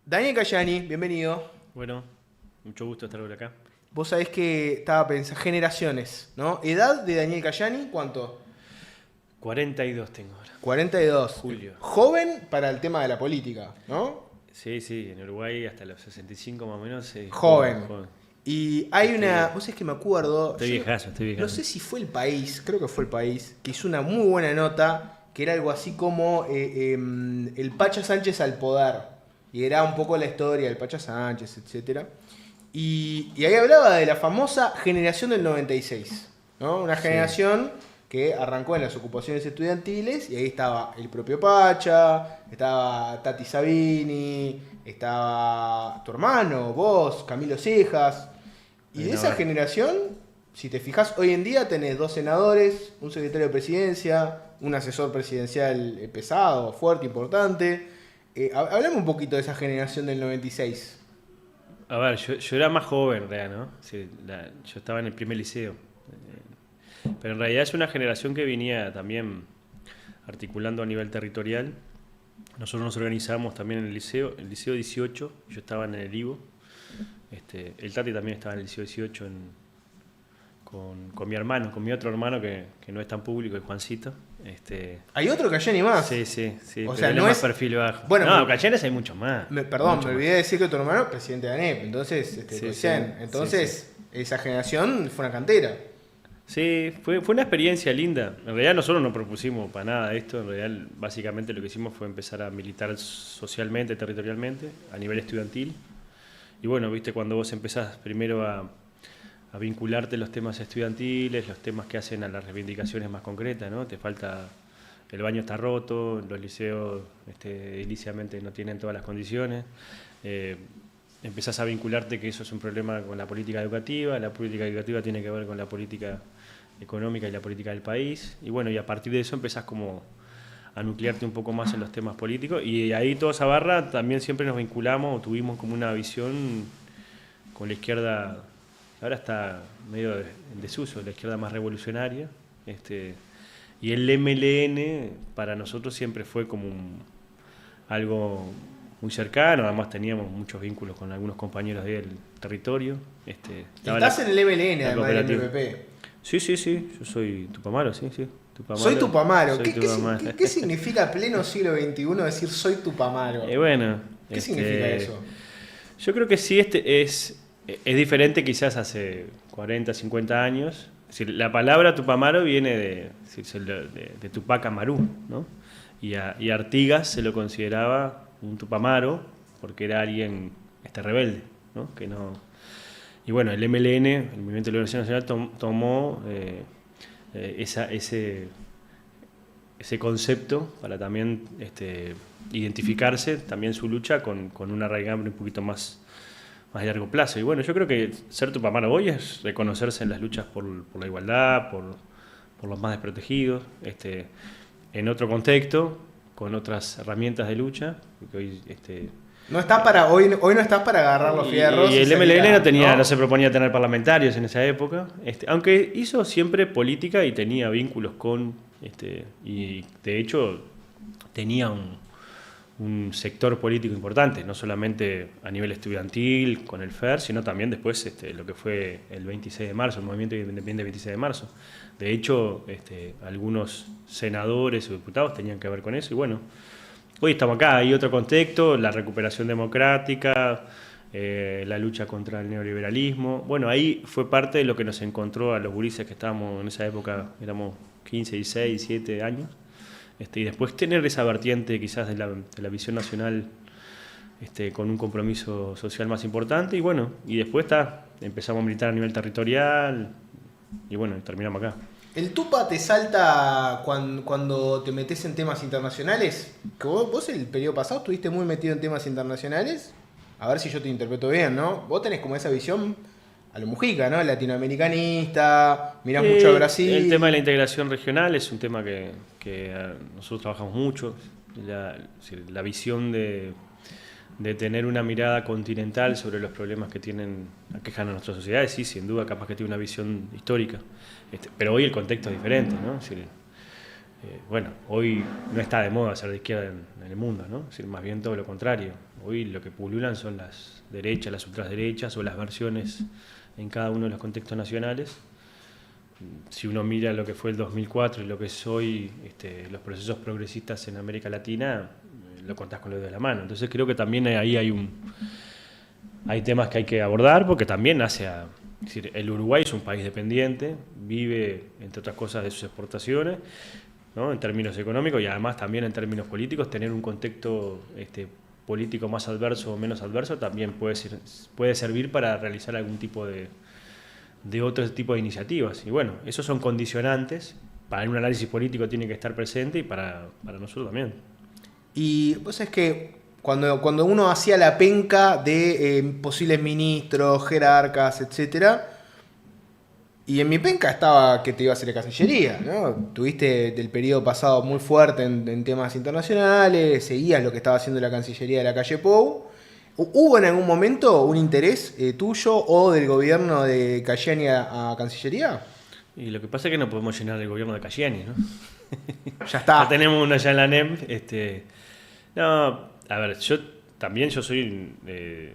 Daniel Cayani, bienvenido. Bueno, mucho gusto estar por acá. Vos sabés que estaba pensando, generaciones, ¿no? ¿Edad de Daniel Cayani? ¿Cuánto? 42 tengo ahora. 42. Julio. Joven para el tema de la política, ¿no? Sí, sí, en Uruguay hasta los 65 más o menos. Joven. Joven. Y hay una. Vos sabés que me acuerdo. Estoy viejazo, estoy No viejazo. sé si fue El País, creo que fue El País, que hizo una muy buena nota, que era algo así como el Pacha Sánchez al poder. Y era un poco la historia del Pacha Sánchez, etcétera. Y ahí hablaba de la famosa generación del 96, ¿no? Una Sí. generación que arrancó en las ocupaciones estudiantiles y ahí estaba el propio Pacha, estaba Tati Sabini, estaba tu hermano, vos, Camilo Cejas. Y de esa Navarro. generación, si te fijas, hoy en día tenés dos senadores, un secretario de presidencia, un asesor presidencial pesado, fuerte, importante. Hablame un poquito de esa generación del 96. A ver, yo era más joven, en realidad, ¿no? Sí, yo estaba en el primer liceo. Pero en realidad es una generación que venía también articulando a nivel territorial. Nosotros nos organizamos también en el liceo 18, yo estaba en el IVO. El Tati también estaba en el liceo 18 con mi hermano, con mi otro hermano que no es tan público, el Juancito. Hay otro Cayani más. Sí, sí, sí, O pero sea, él no es más es. perfil bajo. Bueno, No, Cayeres hay muchos más. perdón, mucho me más. olvidé de decir que tu hermano es presidente de ANEP. Entonces, Sí, recién. sí, Entonces, esa generación fue una cantera. Sí, fue una experiencia linda. En realidad nosotros no propusimos para nada esto. En realidad, básicamente lo que hicimos fue empezar a militar socialmente, territorialmente, a nivel estudiantil. Y bueno, viste, cuando vos empezás primero a vincularte a los temas estudiantiles, los temas que hacen a las reivindicaciones más concretas, ¿no? Te falta, el baño está roto, los liceos ediliciamente no tienen todas las condiciones. Empezás a vincularte que eso es un problema con la política educativa tiene que ver con la política económica y la política del país. Y bueno, y a partir de eso empezás como a nuclearte un poco más en los temas políticos. Y ahí toda esa barra también siempre nos vinculamos o tuvimos como una visión con la izquierda. Ahora está medio en desuso, la izquierda más revolucionaria. Y el MLN para nosotros siempre fue como algo muy cercano, además teníamos muchos vínculos con algunos compañeros del territorio. Estás en el MLN, la además del cooperativa. MPP. Sí, sí, sí, yo soy Tupamaro, sí, sí. Soy Tupamaro. Soy ¿Qué, Tupamaro. qué significa pleno siglo XXI decir soy Tupamaro? Bueno, ¿Qué significa eso? yo creo que sí, es diferente quizás hace 40, 50 años. Es decir, la palabra Tupamaro viene de Tupac Amaru, ¿no? Y Artigas se lo consideraba un Tupamaro porque era alguien rebelde, ¿no? Que no. Y bueno, el MLN, el Movimiento de Liberación Nacional, tomó ese concepto para también identificarse también su lucha con una raigambre un poquito más de largo plazo. Y bueno, yo creo que ser Tupamaro hoy es reconocerse en las luchas por la igualdad, por los más desprotegidos, en otro contexto, con otras herramientas de lucha, porque hoy No estás para, hoy no estás para agarrar los fierros. y el salir MLN no se proponía tener parlamentarios en esa época, aunque hizo siempre política y tenía vínculos y de hecho tenía un sector político importante, no solamente a nivel estudiantil con el FER, sino también después lo que fue el 26 de marzo, el movimiento independiente 26 de marzo. De hecho, algunos senadores o diputados tenían que ver con eso y bueno, hoy estamos acá, hay otro contexto, la recuperación democrática, la lucha contra el neoliberalismo. Bueno, ahí fue parte de lo que nos encontró a los gurises que estábamos en esa época, éramos 15, 16, 17 años. Y después tener esa vertiente quizás de la visión nacional con un compromiso social más importante. Y bueno, y después empezamos a militar a nivel territorial y bueno, terminamos acá. ¿El Tupa te salta cuando te metes en temas internacionales? Que vos el periodo pasado estuviste muy metido en temas internacionales. A ver si yo te interpreto bien, ¿no? Vos tenés como esa visión a lo Mujica, ¿no? Latinoamericanista, mirás mucho a Brasil. El tema de la integración regional es un tema que nosotros trabajamos mucho. La visión de tener una mirada continental sobre los problemas que aquejan a nuestras sociedades, sí, sin duda, capaz que tiene una visión histórica. Pero hoy el contexto es diferente, ¿no? Es decir, Bueno, hoy no está de moda ser de izquierda en el mundo, ¿no? Es decir, más bien todo lo contrario. Hoy lo que pululan son las derechas, las ultraderechas o las versiones en cada uno de los contextos nacionales. Si uno mira lo que fue el 2004 y lo que es hoy los procesos progresistas en América Latina, lo contás con los dedos de la mano. Entonces creo que también ahí hay temas que hay que abordar, porque también es decir, el Uruguay es un país dependiente, vive, entre otras cosas, de sus exportaciones, ¿no? En términos económicos y además también en términos políticos. Tener un contexto político más adverso o menos adverso también puede servir para realizar algún tipo de otro tipo de iniciativas. Y bueno, esos son condicionantes. Para un análisis político tiene que estar presente y para nosotros también. Y vos sabés que cuando uno hacía la penca de posibles ministros, jerarcas, etcétera, y en mi penca estaba que te iba a hacer la Cancillería, ¿no? Tuviste del periodo pasado muy fuerte en temas internacionales, seguías lo que estaba haciendo la Cancillería de la calle Pou. ¿Hubo en algún momento un interés tuyo o del gobierno de Cayeni a Cancillería? Y lo que pasa es que no podemos llenar el gobierno de Cayeni, ¿no? Ya está. Ya tenemos uno ya en la NEM. No, a ver, yo soy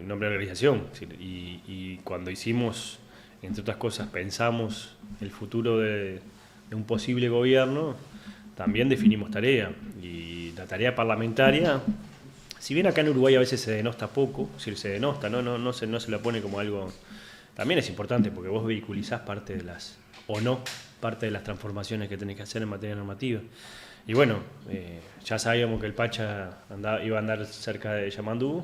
un hombre de organización. Y cuando hicimos, entre otras cosas, pensamos el futuro de un posible gobierno, también definimos tarea. Y la tarea parlamentaria, si bien acá en Uruguay a veces se denosta poco, si se denosta, no se la pone como algo, también es importante porque vos vehiculizás parte de las transformaciones que tenés que hacer en materia normativa. Y bueno, ya sabíamos que el Pacha iba a andar cerca de Yamandú.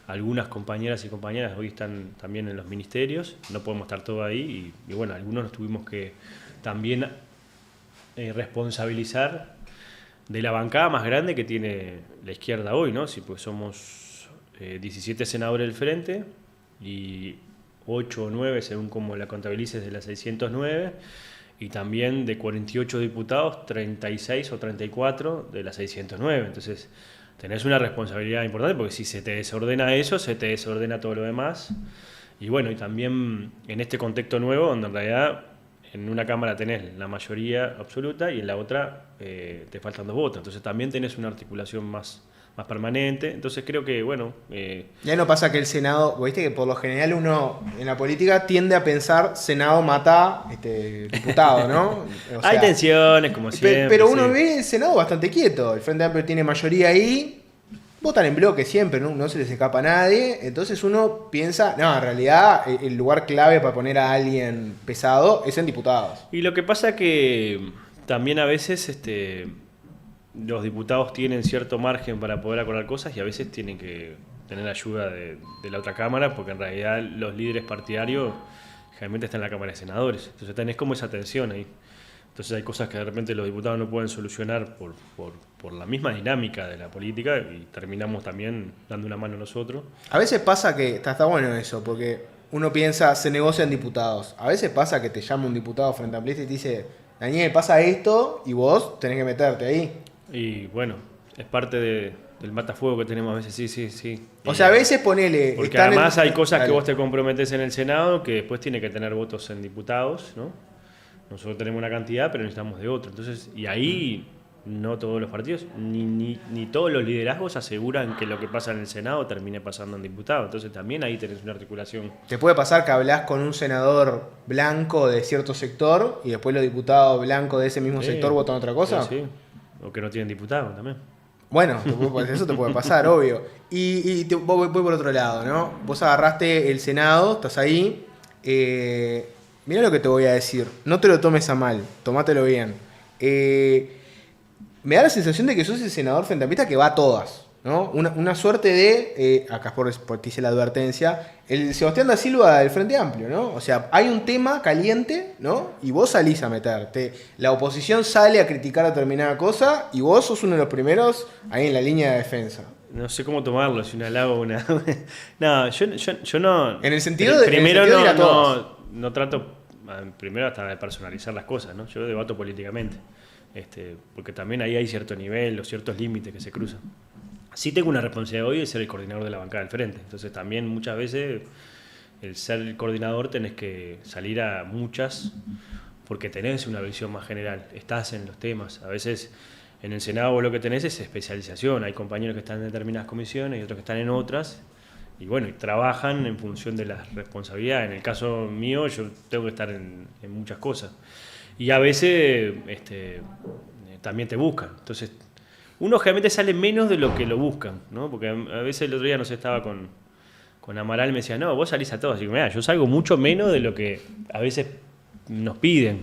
Algunas compañeras y compañeras hoy están también en los ministerios, no podemos estar todos ahí y bueno, algunos nos tuvimos que también responsabilizar de la bancada más grande que tiene la izquierda hoy, ¿no? Sí, pues somos 17 senadores del Frente y 8 o 9, según como la contabilices, de las 609, y también de 48 diputados, 36 o 34 de las 609. Entonces, tenés una responsabilidad importante, porque si se te desordena eso, se te desordena todo lo demás. Y bueno, y también en este contexto nuevo, donde en realidad en una Cámara tenés la mayoría absoluta y en la otra te faltan 2 votos. Entonces también tenés una articulación más permanente. Entonces creo que, bueno... Ya no pasa que el Senado, viste que por lo general uno en la política tiende a pensar Senado mata diputado, ¿no? O sea, hay tensiones, como siempre. Pero uno ve el Senado bastante quieto. El Frente Amplio tiene mayoría ahí. Votan en bloque siempre, no se les escapa a nadie. Entonces uno piensa, no, en realidad el lugar clave para poner a alguien pesado es en diputados. Y lo que pasa que también a veces los diputados tienen cierto margen para poder acordar cosas y a veces tienen que tener ayuda de la otra Cámara, porque en realidad los líderes partidarios generalmente están en la Cámara de Senadores. Entonces tenés como esa tensión ahí. Entonces hay cosas que de repente los diputados no pueden solucionar por la misma dinámica de la política y terminamos también dando una mano nosotros. A veces pasa que, está bueno eso, porque uno piensa, se negocian diputados. A veces pasa que te llama un diputado frente amplista y te dice, Daniel, pasa esto y vos tenés que meterte ahí. Y bueno, es parte del matafuego que tenemos a veces, sí. O sea, a veces ponele... Porque además hay cosas que vos te comprometes en el Senado que después tiene que tener votos en diputados, ¿no? Nosotros tenemos una cantidad, pero necesitamos de otra. Entonces, y ahí no todos los partidos, ni todos los liderazgos aseguran que lo que pasa en el Senado termine pasando en diputados. Entonces también ahí tenés una articulación. Te puede pasar que hablás con un senador blanco de cierto sector y después los diputados blancos de ese mismo sector votan otra cosa. Sí. O que no tienen diputados también. Bueno, eso te puede pasar, obvio. Y voy por otro lado, ¿no? Vos agarraste el Senado, estás ahí. Mirá lo que te voy a decir. No te lo tomes a mal, tomátelo bien. Me da la sensación de que sos el senador frentampista que va a todas, ¿no? Una suerte de, acá por ti hice la advertencia, el Sebastián da Silva del Frente Amplio, ¿no? O sea, hay un tema caliente, ¿no? Y vos salís a meterte. La oposición sale a criticar determinada cosa y vos sos uno de los primeros ahí en la línea de defensa. No sé cómo tomarlo, si un halago o una... No, yo no... En el sentido de... Primero de ir a todos. No trato, primero hasta de personalizar las cosas, ¿no? Yo debato políticamente, porque también ahí hay cierto nivel o ciertos límites que se cruzan. Sí tengo una responsabilidad hoy de ser el coordinador de la bancada del Frente, entonces también muchas veces el ser el coordinador tenés que salir a muchas porque tenés una visión más general, estás en los temas. A veces en el Senado vos lo que tenés es especialización, hay compañeros que están en determinadas comisiones y otros que están en otras, y bueno, y trabajan en función de las responsabilidades. En el caso mío, yo tengo que estar en muchas cosas. Y a veces también te buscan. Entonces, uno generalmente sale menos de lo que lo buscan, ¿no? Porque a veces el otro día, no sé, estaba con Amaral, me decía, no, vos salís a todos. Y digo, mira, yo salgo mucho menos de lo que a veces nos piden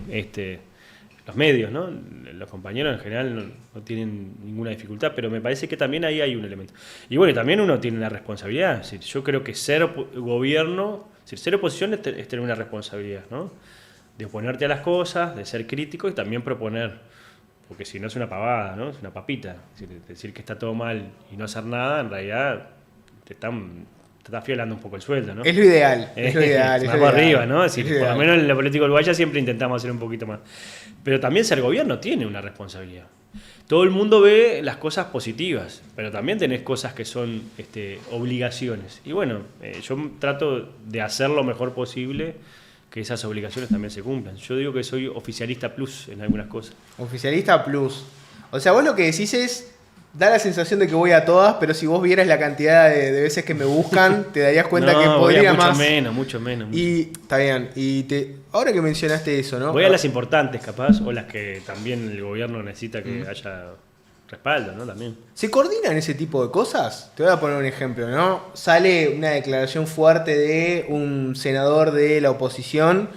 los medios, ¿no? Los compañeros en general no tienen ninguna dificultad, pero me parece que también ahí hay un elemento. Y bueno, también uno tiene una responsabilidad. Es decir, yo creo que ser gobierno, es decir, ser oposición es tener una responsabilidad, ¿no? De oponerte a las cosas, de ser crítico y también proponer. Porque si no es una pavada, ¿no? Es una papita. Es decir que está todo mal y no hacer nada, en realidad te estás fielando un poco el sueldo, ¿no? Es lo ideal, es lo ideal. Es más para arriba, ¿no? Es decir, por lo menos en la política uruguaya siempre intentamos hacer un poquito más. Pero también ser gobierno tiene una responsabilidad. Todo el mundo ve las cosas positivas, pero también tenés cosas que son obligaciones. Y bueno, yo trato de hacer lo mejor posible que esas obligaciones también se cumplan. Yo digo que soy oficialista plus en algunas cosas. Oficialista plus. O sea, vos lo que decís es, da la sensación de que voy a todas, pero si vos vieras la cantidad de veces que me buscan, te darías cuenta que podría mucho más. Mucho menos. Y está bien. Ahora que mencionaste eso, ¿no? Voy a las importantes, capaz, o las que también el gobierno necesita que haya respaldo, ¿no? También. ¿Se coordinan ese tipo de cosas? Te voy a poner un ejemplo, ¿no? Sale una declaración fuerte de un senador de la oposición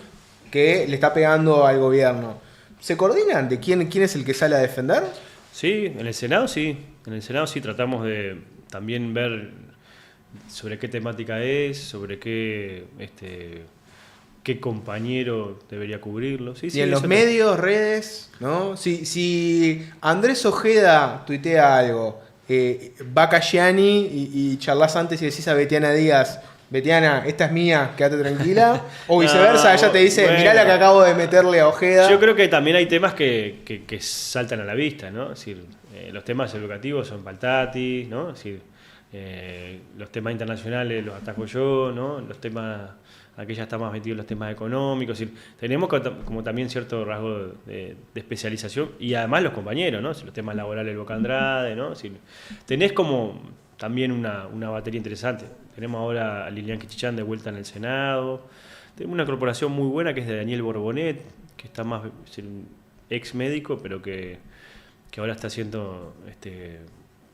que le está pegando al gobierno. ¿Se coordinan de quién es el que sale a defender? Sí, en el Senado sí. En el Senado sí tratamos de también ver sobre qué temática es, sobre qué compañero debería cubrirlo. Sí, y en los medios, redes, ¿no? Si Andrés Ojeda tuitea algo, va Cayani y charlas antes y decís a Betiana Díaz, Betiana, esta es mía, quédate tranquila. O viceversa, ella te dice, bueno, mirá la que acabo de meterle a Ojeda. Yo creo que también hay temas que saltan a la vista, ¿no? Es decir, los temas educativos son Paltati, ¿no? Es decir, los temas internacionales los ataco yo, ¿no? Los temas, aquí ya está más metido en los temas económicos. Es decir, tenemos como también cierto rasgo de especialización y además los compañeros, ¿no? Los temas laborales del Boca Andrade, ¿no? Es decir, tenés como también una batería interesante. Tenemos ahora a Lilian Kichichán de vuelta en el Senado. Tenemos una corporación muy buena que es de Daniel Borbonet, que está más, es un ex médico, pero que ahora está haciendo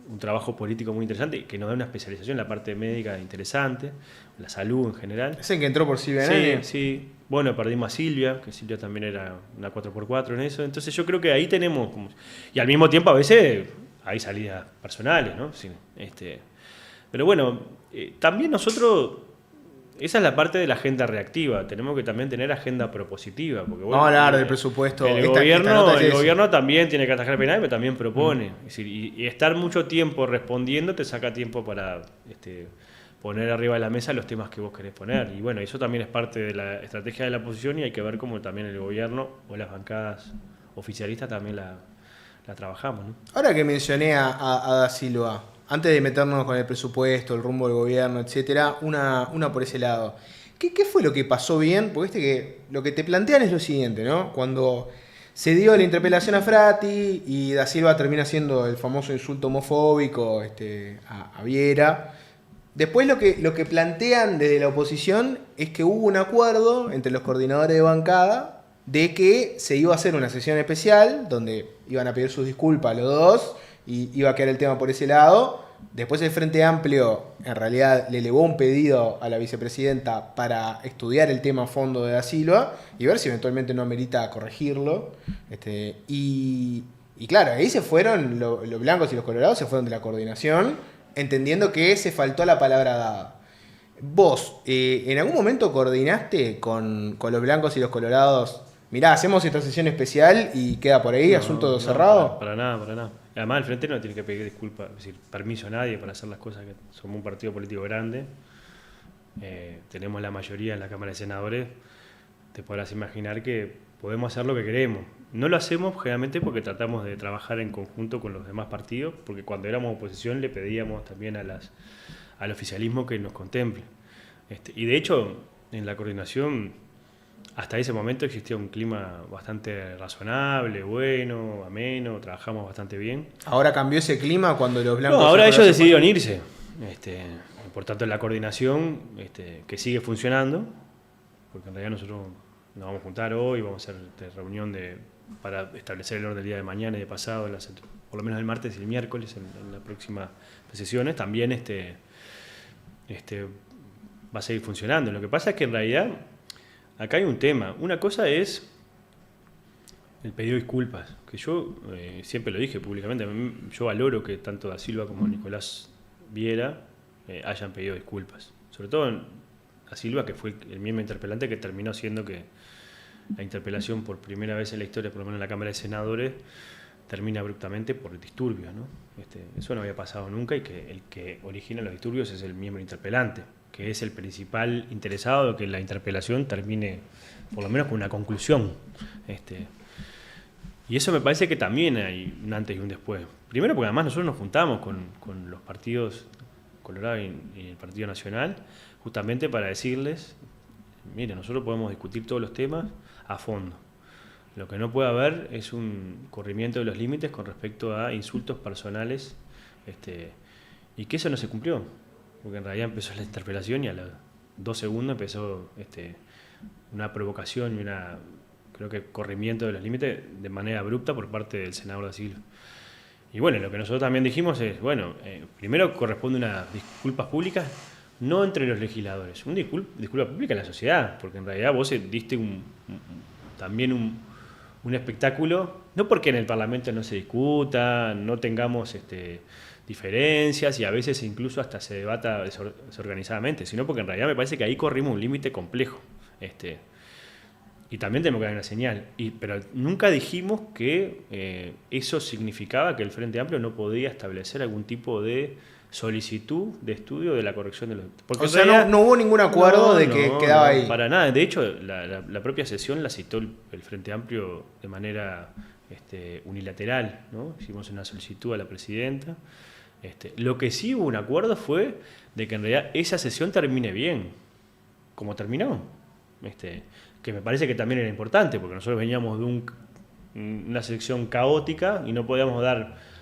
un trabajo político muy interesante y que nos da una especialización en la parte médica interesante, la salud en general. ¿Es el que entró por CBN? Sí. Bueno, perdimos a Silvia, que Silvia también era una 4x4 en eso. Entonces yo creo que ahí tenemos y al mismo tiempo a veces hay salidas personales, ¿no? Sí, pero bueno, también nosotros, esa es la parte de la agenda reactiva, tenemos que también tener agenda propositiva. Porque, bueno, vamos a hablar del presupuesto. El gobierno también tiene que atajar penal, pero también propone. Es decir, y estar mucho tiempo respondiendo te saca tiempo para poner arriba de la mesa los temas que vos querés poner. Y bueno, eso también es parte de la estrategia de la oposición y hay que ver cómo también el gobierno o las bancadas oficialistas también la trabajamos, ¿no? Ahora que mencioné a Da Silva, antes de meternos con el presupuesto, el rumbo del gobierno, etcétera, una por ese lado. ¿Qué fue lo que pasó bien? Porque que lo que te plantean es lo siguiente, ¿no? Cuando se dio la interpelación a Frati y Da Silva termina haciendo el famoso insulto homofóbico a Viera. Después lo que plantean desde la oposición es que hubo un acuerdo entre los coordinadores de bancada de que se iba a hacer una sesión especial donde iban a pedir sus disculpas los dos y iba a quedar el tema por ese lado. Después el Frente Amplio en realidad le elevó un pedido a la vicepresidenta para estudiar el tema a fondo de Da Silva y ver si eventualmente no amerita corregirlo. Y claro, ahí se fueron los blancos y los colorados, se fueron de la coordinación, entendiendo que se faltó la palabra dada. Vos, ¿en algún momento coordinaste con los blancos y los colorados? Mirá, hacemos esta sesión especial y queda por ahí, asunto cerrado. Para nada. Además, el Frente no tiene que pedir disculpas, es decir, permiso a nadie para hacer las cosas, que somos un partido político grande. Tenemos la mayoría en la Cámara de Senadores. Te podrás imaginar que podemos hacer lo que queremos. No lo hacemos generalmente porque tratamos de trabajar en conjunto con los demás partidos, porque cuando éramos oposición le pedíamos también al oficialismo que nos contemple. Y de hecho, en la coordinación hasta ese momento existía un clima bastante razonable, bueno, ameno, trabajamos bastante bien. Ahora cambió ese clima cuando los blancos... No, ahora ellos decidieron irse. Por tanto, la coordinación que sigue funcionando, porque en realidad nosotros nos vamos a juntar hoy, vamos a hacer reunión para establecer el orden del día de mañana y de pasado, por lo menos el martes y el miércoles en las próximas sesiones, también va a seguir funcionando. Lo que pasa es que en realidad acá hay un tema. Una cosa es el pedido de disculpas, que yo siempre lo dije públicamente. Yo valoro que tanto Da Silva como Nicolás Viera hayan pedido disculpas. Sobre todo Da Silva, que fue el mismo interpelante que terminó siendo que la interpelación por primera vez en la historia, por lo menos en la Cámara de Senadores, termina abruptamente por disturbios, ¿no? Eso no había pasado nunca, y que el que origina los disturbios es el miembro interpelante, que es el principal interesado de que la interpelación termine por lo menos con una conclusión. Y eso me parece que también hay un antes y un después. Primero porque además nosotros nos juntamos con los partidos Colorado y el Partido Nacional justamente para decirles, mire, nosotros podemos discutir todos los temas a fondo. Lo que no puede haber es un corrimiento de los límites con respecto a insultos personales, y que eso no se cumplió, porque en realidad empezó la interpelación y a los 2 segundos empezó una provocación y creo que corrimiento de los límites de manera abrupta por parte del senador Da Silva. Y bueno, lo que nosotros también dijimos es, bueno, primero corresponde unas disculpas públicas, no entre los legisladores, una disculpa pública en la sociedad, porque en realidad vos diste también un espectáculo, no porque en el Parlamento no se discuta, no tengamos diferencias y a veces incluso hasta se debata desorganizadamente, sino porque en realidad me parece que ahí corrimos un límite complejo. Y también tenemos que dar una señal. Pero nunca dijimos que eso significaba que el Frente Amplio no podía establecer algún tipo de solicitud de estudio de la corrección de los... Porque o sea, no hubo ningún acuerdo de que quedaba ahí. Para nada. De hecho, la propia sesión la citó el Frente Amplio de manera unilateral, ¿no? Hicimos una solicitud a la presidenta. Lo que sí hubo un acuerdo fue de que en realidad esa sesión termine bien, como terminó. Que me parece que también era importante, porque nosotros veníamos de una sección caótica y no podíamos dar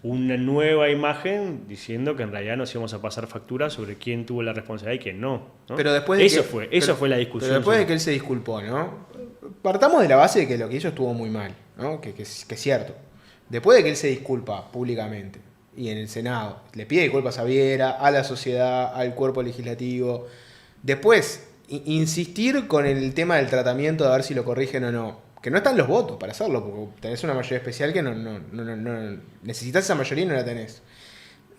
una nueva imagen diciendo que en realidad nos íbamos a pasar factura sobre quién tuvo la responsabilidad y quién no. Pero después de eso fue la discusión. Pero después de que él se disculpó, ¿no? Partamos de la base de que lo que hizo estuvo muy mal, ¿no? Que es cierto. Después de que él se disculpa públicamente y en el Senado le pide disculpas a Viera, a la sociedad, al cuerpo legislativo, después insistir con el tema del tratamiento, de ver si lo corrigen o no, que no están los votos para hacerlo, porque tenés una mayoría especial que no necesitas esa mayoría y no la tenés.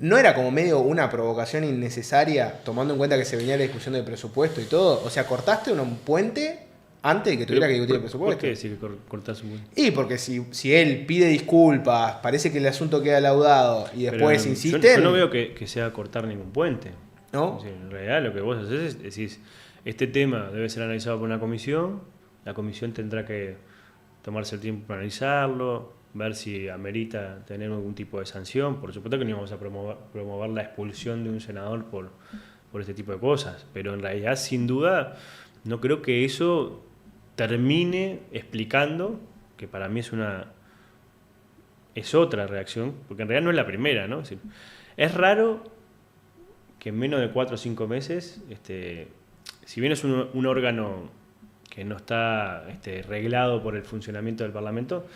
¿No era como medio una provocación innecesaria, tomando en cuenta que se venía la discusión del presupuesto y todo? O sea, cortaste un puente antes de que tuviera que discutir el presupuesto. ¿Por qué decir que cortás un puente? Y porque si él pide disculpas, parece que el asunto queda laudado y después insisten... Yo no veo que sea cortar ningún puente. ¿No? Es decir, en realidad lo que vos haces es decís, este tema debe ser analizado por una comisión, la comisión tendrá que tomarse el tiempo para analizarlo, ver si amerita tener algún tipo de sanción. Por supuesto que no íbamos a promover la expulsión de un senador por este tipo de cosas, pero en realidad, sin duda, no creo que eso termine explicando, que para mí es otra reacción, porque en realidad no es la primera, ¿no? Es raro que en menos de 4 o 5 meses, si bien es un órgano que no está reglado por el funcionamiento del Parlamento,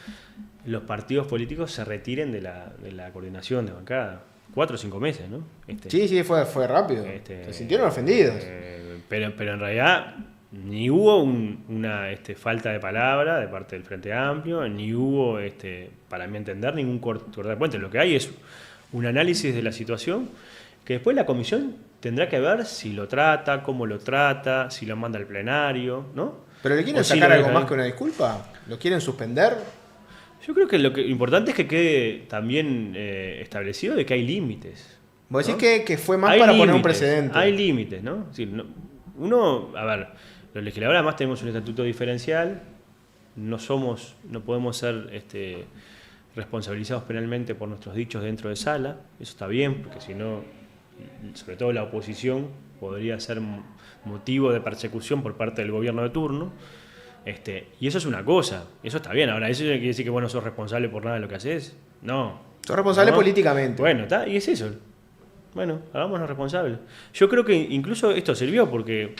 los partidos políticos se retiren de la coordinación de bancada. 4 o 5 meses, ¿no? Sí, fue rápido. Se sintieron ofendidos. Pero en realidad ni hubo una falta de palabra de parte del Frente Amplio, ni hubo, para mi entender, ningún corte de puente. Lo que hay es un análisis de la situación que después la comisión tendrá que ver si lo trata, cómo lo trata, si lo manda al plenario, ¿no? ¿Pero le quieren sacar algo más que una disculpa? ¿Lo quieren suspender? Yo creo que lo importante es que quede también establecido de que hay límites. Vos decís que fue más para poner un precedente. Hay límites, ¿no? Es decir, a ver, los legisladores además tenemos un estatuto diferencial, no podemos ser responsabilizados penalmente por nuestros dichos dentro de sala, eso está bien, porque si no, sobre todo la oposición, podría ser motivo de persecución por parte del gobierno de turno. Y eso es una cosa, eso está bien. Ahora, ¿eso quiere decir que vos no sos responsable por nada de lo que haces? No. Sos responsable ¿No? políticamente. Bueno, está, y es eso. Bueno, hagámonos responsables. Yo creo que incluso esto sirvió porque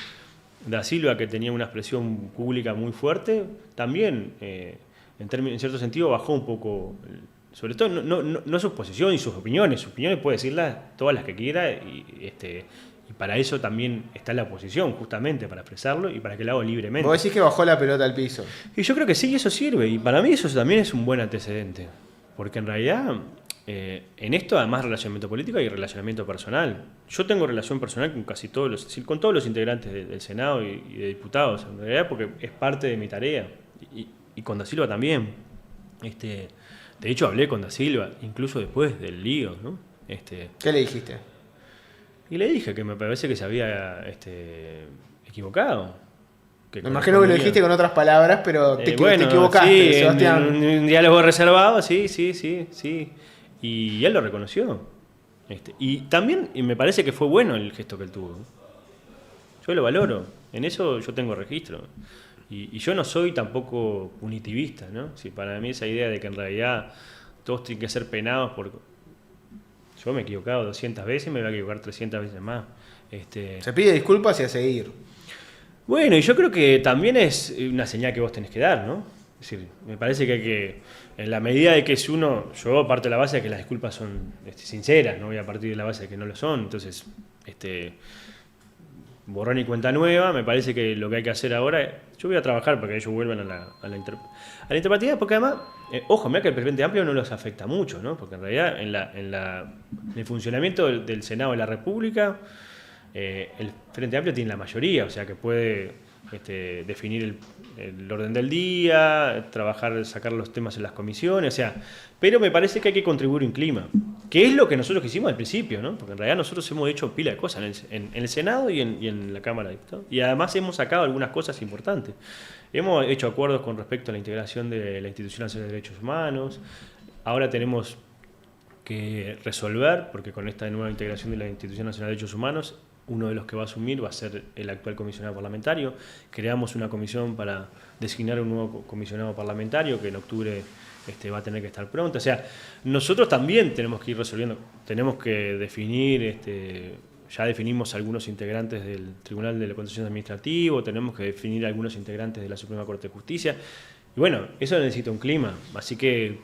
Da Silva, que tenía una expresión pública muy fuerte, también, en cierto sentido, bajó un poco, sobre todo, no su posición y sus opiniones. Sus opiniones puede decirlas todas las que quiera y para eso también está la oposición, justamente, para expresarlo y para que lo haga libremente. Vos decís que bajó la pelota al piso. Y yo creo que sí, eso sirve. Y para mí eso también es un buen antecedente. Porque en realidad, en esto además de relacionamiento político hay relacionamiento personal. Yo tengo relación personal con casi todos con todos los integrantes del Senado y de diputados, en realidad, porque es parte de mi tarea. Y con Da Silva también. De hecho, hablé con Da Silva, incluso después del lío, ¿no? ¿Qué le dijiste? Y le dije que me parece que se había equivocado. Me imagino que lo dijiste con otras palabras, pero te equivocaste, sí, Sebastián. En un diálogo reservado, sí. Y él lo reconoció. Y también me parece que fue bueno el gesto que él tuvo. Yo lo valoro. En eso yo tengo registro. Y yo no soy tampoco punitivista, ¿no? Si para mí esa idea de que en realidad todos tienen que ser penados por... Yo me he equivocado 200 veces y me voy a equivocar 300 veces más. Se pide disculpas y a seguir. Bueno, y yo creo que también es una señal que vos tenés que dar, ¿no? Es decir, me parece que hay que, en la medida de que es uno, yo parto de la base de que las disculpas son sinceras, no voy a partir de la base de que no lo son, entonces, borrón y cuenta nueva, me parece que lo que hay que hacer ahora, yo voy a trabajar para que ellos vuelvan a la interpretativa, porque además, ojo, mira que el Frente Amplio no los afecta mucho, ¿no? Porque en realidad en el funcionamiento del Senado de la República, el Frente Amplio tiene la mayoría, o sea que puede definir el orden del día, trabajar, sacar los temas en las comisiones, o sea, pero me parece que hay que contribuir en clima, que es lo que nosotros hicimos al principio, ¿no? Porque en realidad nosotros hemos hecho pila de cosas en el Senado y en la Cámara de Diputados, y además hemos sacado algunas cosas importantes. Hemos hecho acuerdos con respecto a la integración de la Institución Nacional de Derechos Humanos, ahora tenemos que resolver, porque con esta nueva integración de la Institución Nacional de Derechos Humanos, uno de los que va a asumir va a ser el actual comisionado parlamentario. Creamos una comisión para designar un nuevo comisionado parlamentario que en octubre va a tener que estar pronto. O sea, nosotros también tenemos que ir resolviendo, tenemos que definir, ya definimos algunos integrantes del Tribunal de la Contencioso Administrativo, tenemos que definir algunos integrantes de la Suprema Corte de Justicia. Y bueno, eso necesita un clima. Así que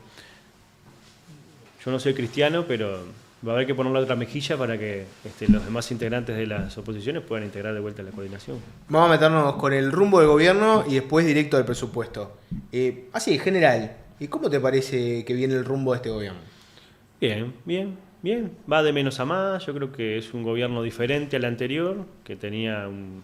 yo no soy cristiano, pero va a haber que ponerle otra mejilla para que los demás integrantes de las oposiciones puedan integrar de vuelta la coordinación. Vamos a meternos con el rumbo del gobierno y después directo al presupuesto. Así, en general, ¿y cómo te parece que viene el rumbo de este gobierno? Bien. Va de menos a más. Yo creo que es un gobierno diferente al anterior, que tenía un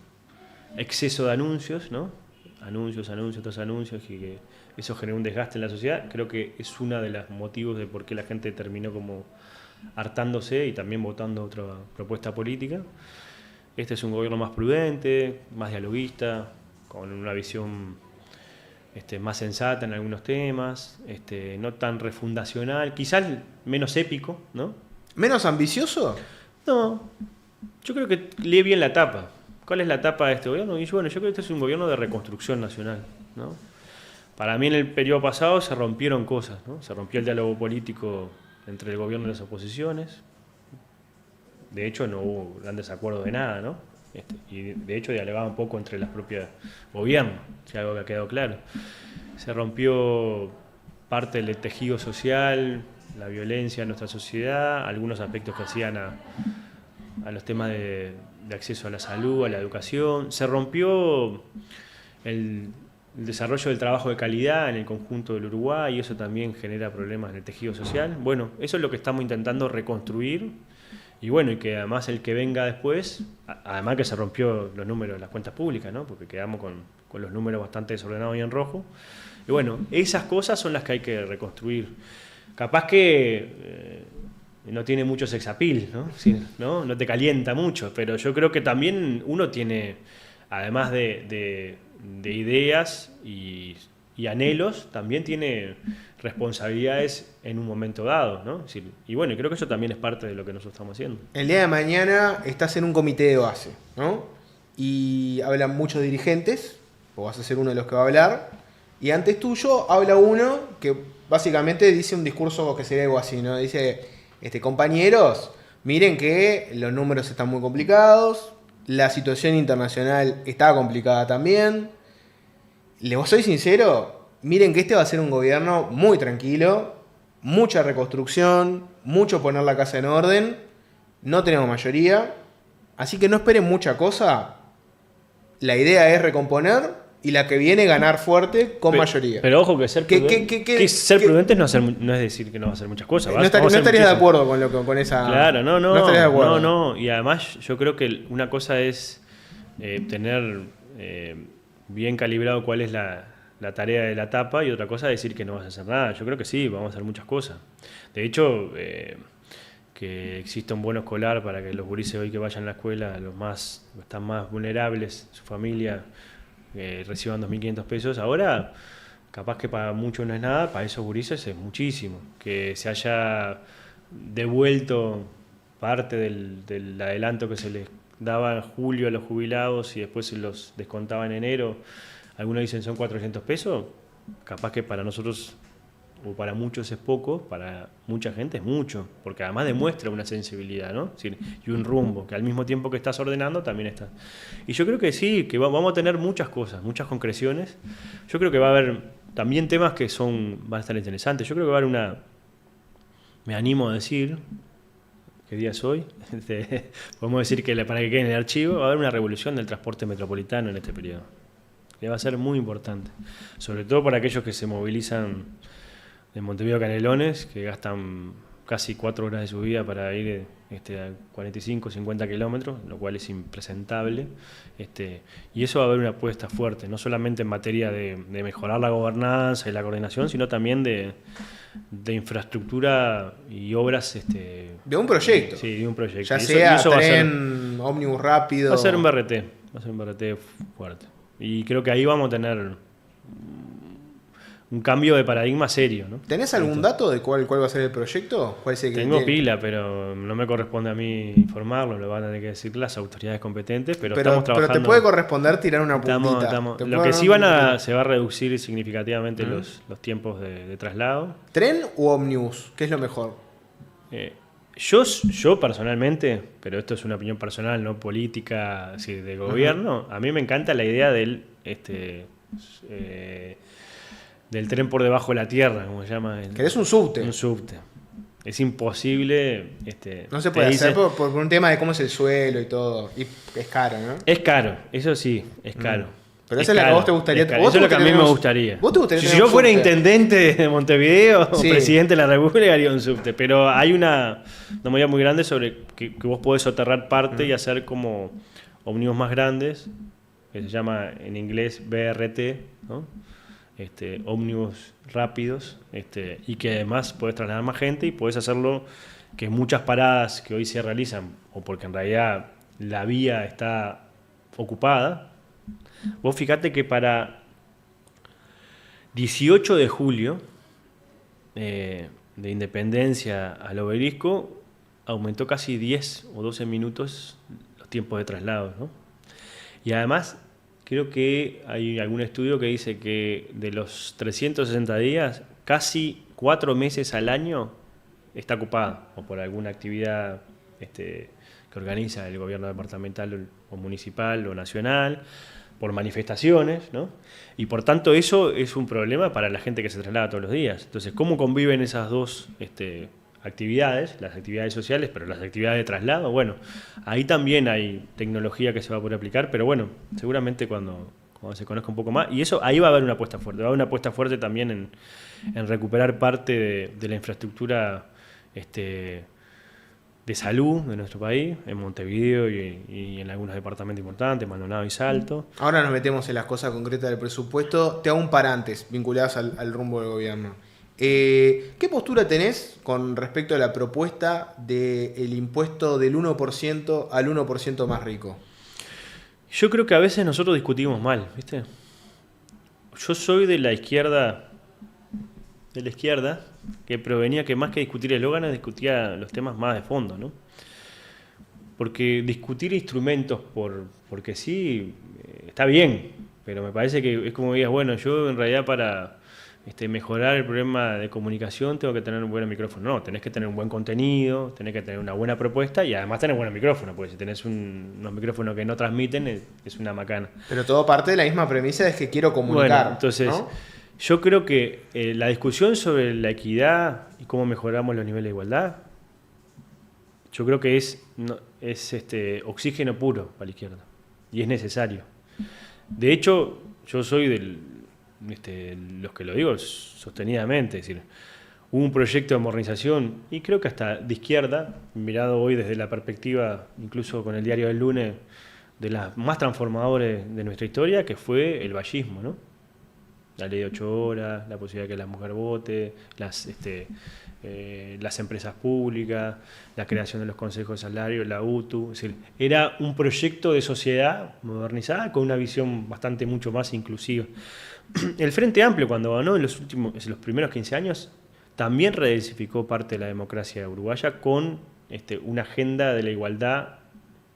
exceso de anuncios, ¿no? Anuncios, tras anuncios, y que eso generó un desgaste en la sociedad. Creo que es uno de los motivos de por qué la gente terminó como hartándose y también votando otra propuesta política. Este es un gobierno más prudente, más dialoguista, con una visión más sensata en algunos temas, no tan refundacional, quizás menos épico, ¿no? ¿Menos ambicioso? No, yo creo que lee bien la etapa. ¿Cuál es la etapa de este gobierno? Y bueno, yo creo que este es un gobierno de reconstrucción nacional, ¿no? Para mí en el periodo pasado se rompieron cosas, ¿no? Se rompió el diálogo político entre el gobierno y las oposiciones. De hecho, no hubo grandes acuerdos de nada, ¿no? Y de hecho dialogaban un poco entre las propias gobiernos, si algo que ha quedado claro. Se rompió parte del tejido social, la violencia en nuestra sociedad, algunos aspectos que hacían a los temas de acceso a la salud, a la educación. Se rompió el desarrollo del trabajo de calidad en el conjunto del Uruguay, y eso también genera problemas en el tejido social. Bueno, eso es lo que estamos intentando reconstruir, y bueno, y que además el que venga después, además que se rompió los números de las cuentas públicas, ¿no? Porque quedamos con los números bastante desordenados y en rojo. Y bueno, esas cosas son las que hay que reconstruir. Capaz que no tiene mucho sex appeal, ¿no? Sí, no te calienta mucho, pero yo creo que también uno tiene, además de ideas y anhelos, también tiene responsabilidades en un momento dado, ¿no? Y bueno, creo que eso también es parte de lo que nosotros estamos haciendo. El día de mañana estás en un comité de base, ¿no? Y hablan muchos dirigentes, o vas a ser uno de los que va a hablar, y antes tuyo habla uno que básicamente dice un discurso que sería algo así, ¿no? Dice, compañeros, miren que los números están muy complicados, la situación internacional está complicada también. Les soy sincero, miren que este va a ser un gobierno muy tranquilo, mucha reconstrucción, mucho poner la casa en orden, no tenemos mayoría, así que no esperen mucha cosa. La idea es recomponer y la que viene ganar fuerte con mayoría. Pero ojo que ser prudentes no es decir que no va a hacer muchas cosas. No estarías de acuerdo con esa... Claro, no estarías de acuerdo. No. Y además yo creo que una cosa es tener bien calibrado cuál es la tarea de la etapa y otra cosa es decir que no vas a hacer nada. Yo creo que sí, vamos a hacer muchas cosas. De hecho, que exista un bono escolar para que los gurises hoy que vayan a la escuela, los están más vulnerables, su familia, reciban 2.500 pesos. Ahora, capaz que para muchos no es nada, para esos gurises es muchísimo. Que se haya devuelto parte del adelanto que se les daba en julio a los jubilados y después se los descontaba en enero. Algunos dicen son 400 pesos, capaz que para nosotros o para muchos es poco, para mucha gente es mucho, porque además demuestra una sensibilidad, ¿no? Y un rumbo, que al mismo tiempo que estás ordenando también está. Y yo creo que sí, que vamos a tener muchas cosas, muchas concreciones. Yo creo que va a haber también temas que van a estar interesantes. Yo creo que va a haber me animo a decir, ¿qué día es hoy? Podemos decir que para que quede en el archivo, va a haber una revolución del transporte metropolitano en este periodo. Que va a ser muy importante, sobre todo para aquellos que se movilizan de Montevideo a Canelones, que gastan casi 4 horas de su vida para ir a 45, 50 kilómetros, lo cual es impresentable. Y eso va a haber una apuesta fuerte, no solamente en materia de mejorar la gobernanza y la coordinación, sino también de infraestructura y obras. De un proyecto. Sí, de un proyecto. Ya sea tren, ómnibus rápido. Va a ser un BRT fuerte. Y creo que ahí vamos a tener un cambio de paradigma serio, ¿no? ¿Tenés algún dato de cuál va a ser el proyecto? ¿Cuál es el que Tengo pila, pero no me corresponde a mí informarlo, lo van a tener que decir las autoridades competentes, pero estamos trabajando. Pero te puede corresponder tirar una puntita. Lo que sí se va a reducir significativamente los tiempos de traslado. ¿Tren u ómnibus? ¿Qué es lo mejor? Yo personalmente, pero esto es una opinión personal, no política, de gobierno, a mí me encanta la idea del tren por debajo de la tierra, como se llama. ¿Querés un subte? Un subte. Es imposible. No se puede hacer por un tema de cómo es el suelo y todo. Y es caro, ¿no? Es caro, eso sí, es caro. Pero esa es la que a vos te gustaría. Eso es lo que a mí me gustaría. ¿Vos te gustaría si yo fuera intendente de Montevideo o presidente de la República, haría un subte. Pero hay una novedad muy grande sobre que vos podés soterrar parte y hacer como ómnibus más grandes, que se llama en inglés BRT, ¿no? Ómnibus rápidos, y que además podés trasladar más gente y podés hacerlo que muchas paradas que hoy se realizan, o porque en realidad la vía está ocupada. Vos fíjate que para 18 de julio, de Independencia al Obelisco, aumentó casi 10 o 12 minutos los tiempos de traslado, ¿no? Y además, creo que hay algún estudio que dice que de los 360 días, casi 4 meses al año está ocupada, o por alguna actividad que organiza el gobierno departamental o municipal o nacional, por manifestaciones, ¿no? Y por tanto eso es un problema para la gente que se traslada todos los días. Entonces, ¿cómo conviven esas dos actividades, las actividades sociales, pero las actividades de traslado? Bueno, ahí también hay tecnología que se va a poder aplicar, pero bueno, seguramente cuando se conozca un poco más, y eso ahí va a haber una apuesta fuerte, va a haber una apuesta fuerte también en recuperar parte de la infraestructura de salud de nuestro país, en Montevideo y en algunos departamentos importantes, Maldonado y Salto. Ahora nos metemos en las cosas concretas del presupuesto. Te hago un parantes vinculadas al rumbo del gobierno. ¿Qué postura tenés con respecto a la propuesta del impuesto del 1% al 1% más rico? Yo creo que a veces nosotros discutimos mal, ¿viste? Yo soy de la izquierda, que provenía que más que discutir eslóganes, discutía los temas más de fondo, ¿no? Porque discutir instrumentos porque sí, está bien, pero me parece que es como digas, bueno, yo en realidad para mejorar el problema de comunicación tengo que tener un buen micrófono. No, tenés que tener un buen contenido, tenés que tener una buena propuesta y además tener buenos micrófonos, porque si tenés unos micrófonos que no transmiten es una macana. Pero todo parte de la misma premisa, es que quiero comunicar. Bueno, entonces, ¿no? yo creo que la discusión sobre la equidad y cómo mejoramos los niveles de igualdad, yo creo que es oxígeno puro para la izquierda y es necesario. De hecho, yo soy los que lo digo sostenidamente, es decir, hubo un proyecto de modernización y creo que hasta de izquierda, mirado hoy desde la perspectiva, incluso con el diario del lunes, de las más transformadoras de nuestra historia, que fue el vallismo, ¿no? La ley de 8 horas, la posibilidad de que la mujer vote, las empresas públicas, la creación de los consejos de salario, la UTU. Es decir, era un proyecto de sociedad modernizada con una visión bastante mucho más inclusiva. El Frente Amplio, cuando ganó en los primeros 15 años, también redensificó parte de la democracia uruguaya con una agenda de la igualdad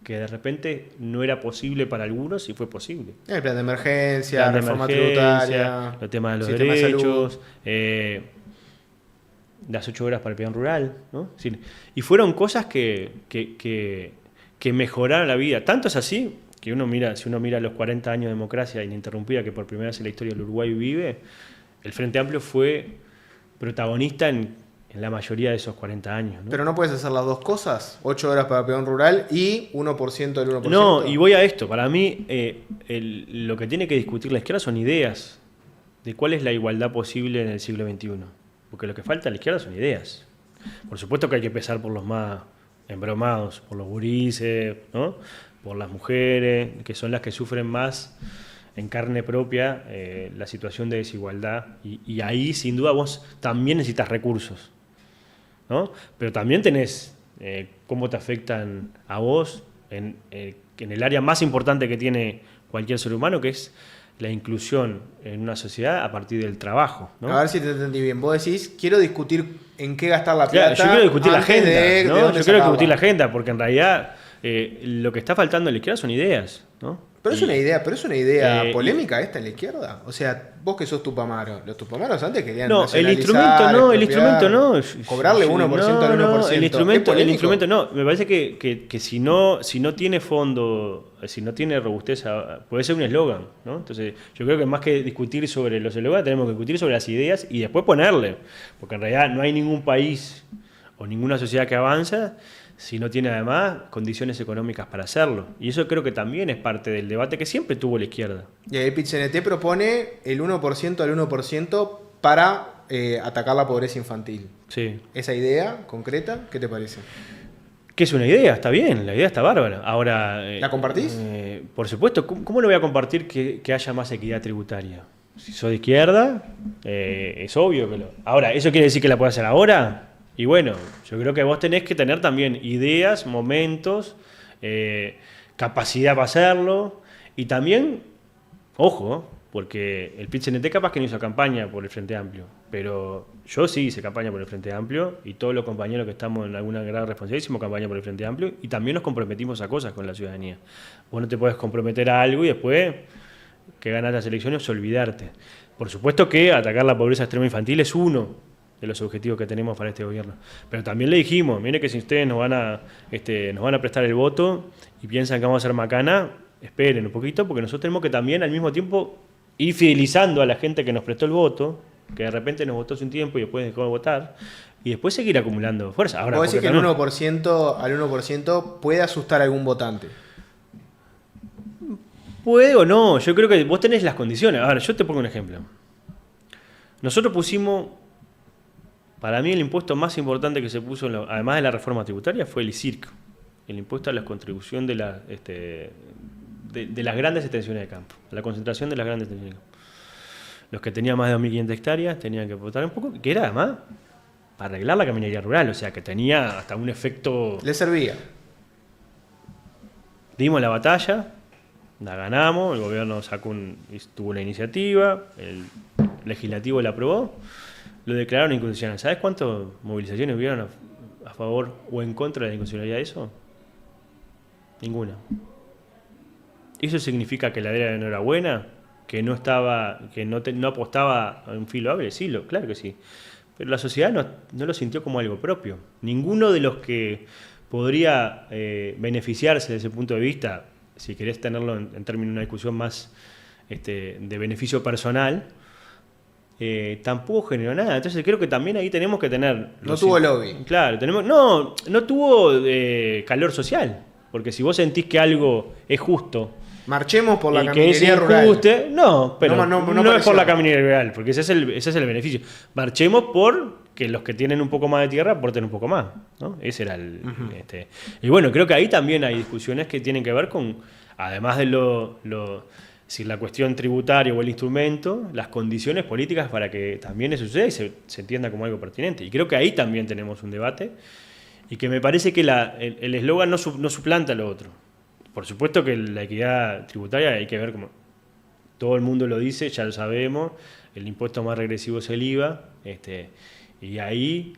que de repente no era posible para algunos y fue posible. El plan de emergencia, reforma tributaria, el tema de los derechos, las 8 horas para el peón rural, ¿no? Sí, y fueron cosas que mejoraron la vida. Tanto es así que si uno mira los 40 años de democracia ininterrumpida que por primera vez en la historia del Uruguay vive, el Frente Amplio fue protagonista en la mayoría de esos 40 años, ¿no? Pero no puedes hacer las dos cosas, 8 horas para peón rural y 1% del 1%. No, y voy a esto. Para mí, lo que tiene que discutir la izquierda son ideas de cuál es la igualdad posible en el siglo XXI. Porque lo que falta a la izquierda son ideas. Por supuesto que hay que empezar por los más embromados, por los gurises, ¿no? Por las mujeres, que son las que sufren más en carne propia la situación de desigualdad. Y ahí, sin duda, vos también necesitas recursos, ¿no? Pero también tenés cómo te afectan a vos en el área más importante que tiene cualquier ser humano, que es la inclusión en una sociedad a partir del trabajo, ¿no? A ver si te entendí bien. Vos decís, quiero discutir en qué gastar la plata. Claro, yo quiero discutir la agenda, ¿no? Yo quiero discutir la agenda, agenda, porque en realidad lo que está faltando en la izquierda son ideas, ¿no? Pero es una idea polémica esta en la izquierda. O sea, vos que sos Tupamaro, los Tupamaros antes querían nacionalizar, el instrumento no. Cobrarle 1% al 1%. El instrumento no. Me parece que si no tiene fondo, si no tiene robustez, puede ser un eslogan, ¿no? Entonces, yo creo que más que discutir sobre los eslogans, tenemos que discutir sobre las ideas y después ponerle. Porque en realidad no hay ningún país o ninguna sociedad que avanza si no tiene además condiciones económicas para hacerlo. Y eso creo que también es parte del debate que siempre tuvo la izquierda. Y ahí el PIT-CNT propone el 1% al 1% para atacar la pobreza infantil. Sí. ¿Esa idea concreta, qué te parece? Que es una idea, está bien, la idea está bárbara. Ahora, ¿la compartís? Por supuesto, ¿cómo no voy a compartir que haya más equidad tributaria? Si soy de izquierda, es obvio que lo... Ahora, ¿eso quiere decir que la puedo hacer ahora? Y bueno, yo creo que vos tenés que tener también ideas, momentos, capacidad para hacerlo y también, ojo, porque el PIT-CNT capaz que no hizo campaña por el Frente Amplio, pero yo sí hice campaña por el Frente Amplio y todos los compañeros que estamos en alguna gran responsabilidad hicimos campaña por el Frente Amplio y también nos comprometimos a cosas con la ciudadanía. Vos no te podés comprometer a algo y después que ganas las elecciones olvidarte. Por supuesto que atacar la pobreza extrema infantil es uno de los objetivos que tenemos para este gobierno. Pero también le dijimos, mire que si ustedes nos van a prestar el voto y piensan que vamos a hacer macana, esperen un poquito, porque nosotros tenemos que también al mismo tiempo ir fidelizando a la gente que nos prestó el voto, que de repente nos votó hace un tiempo y después dejó de votar, y después seguir acumulando fuerza. Ahora, ¿vos decís que el 1% al 1% puede asustar a algún votante? Puede o no, yo creo que vos tenés las condiciones. A ver, yo te pongo un ejemplo. Nosotros pusimos... Para mí el impuesto más importante que se puso, además de la reforma tributaria, fue el ICIRC, el impuesto a la contribución de las grandes extensiones de campo, a la concentración de las grandes extensiones de campo. Los que tenían más de 2.500 hectáreas tenían que votar un poco, que era además para arreglar la caminería rural, o sea que tenía hasta un efecto... Le servía. Dimos la batalla, la ganamos, el gobierno tuvo una iniciativa, el legislativo la aprobó, lo declararon inconstitucional. ¿Sabes cuántas movilizaciones hubieron a favor o en contra de la inconstitucionalidad de eso? Ninguna. ¿Eso significa que la era no era buena? que no apostaba a un filo ágil, sí, claro que sí. Pero la sociedad no lo sintió como algo propio. Ninguno de los que podría beneficiarse desde ese punto de vista, si querés tenerlo en términos de una discusión más de beneficio personal, tampoco generó nada. Entonces creo que también ahí tenemos que tener... No tuvo lobby. Claro, no tuvo calor social. Porque si vos sentís que algo es justo... Marchemos por la y caminería que rural. No, pero no es por la caminería rural, porque ese es el beneficio. Marchemos por que los que tienen un poco más de tierra aporten un poco más, ¿no? Ese era el... Y bueno, creo que ahí también hay discusiones que tienen que ver con, además de si la cuestión tributaria o el instrumento, las condiciones políticas para que también eso suceda y se entienda como algo pertinente. Y creo que ahí también tenemos un debate y que me parece que el eslogan no suplanta lo otro. Por supuesto que la equidad tributaria hay que ver como todo el mundo lo dice, ya lo sabemos, el impuesto más regresivo es el IVA, y ahí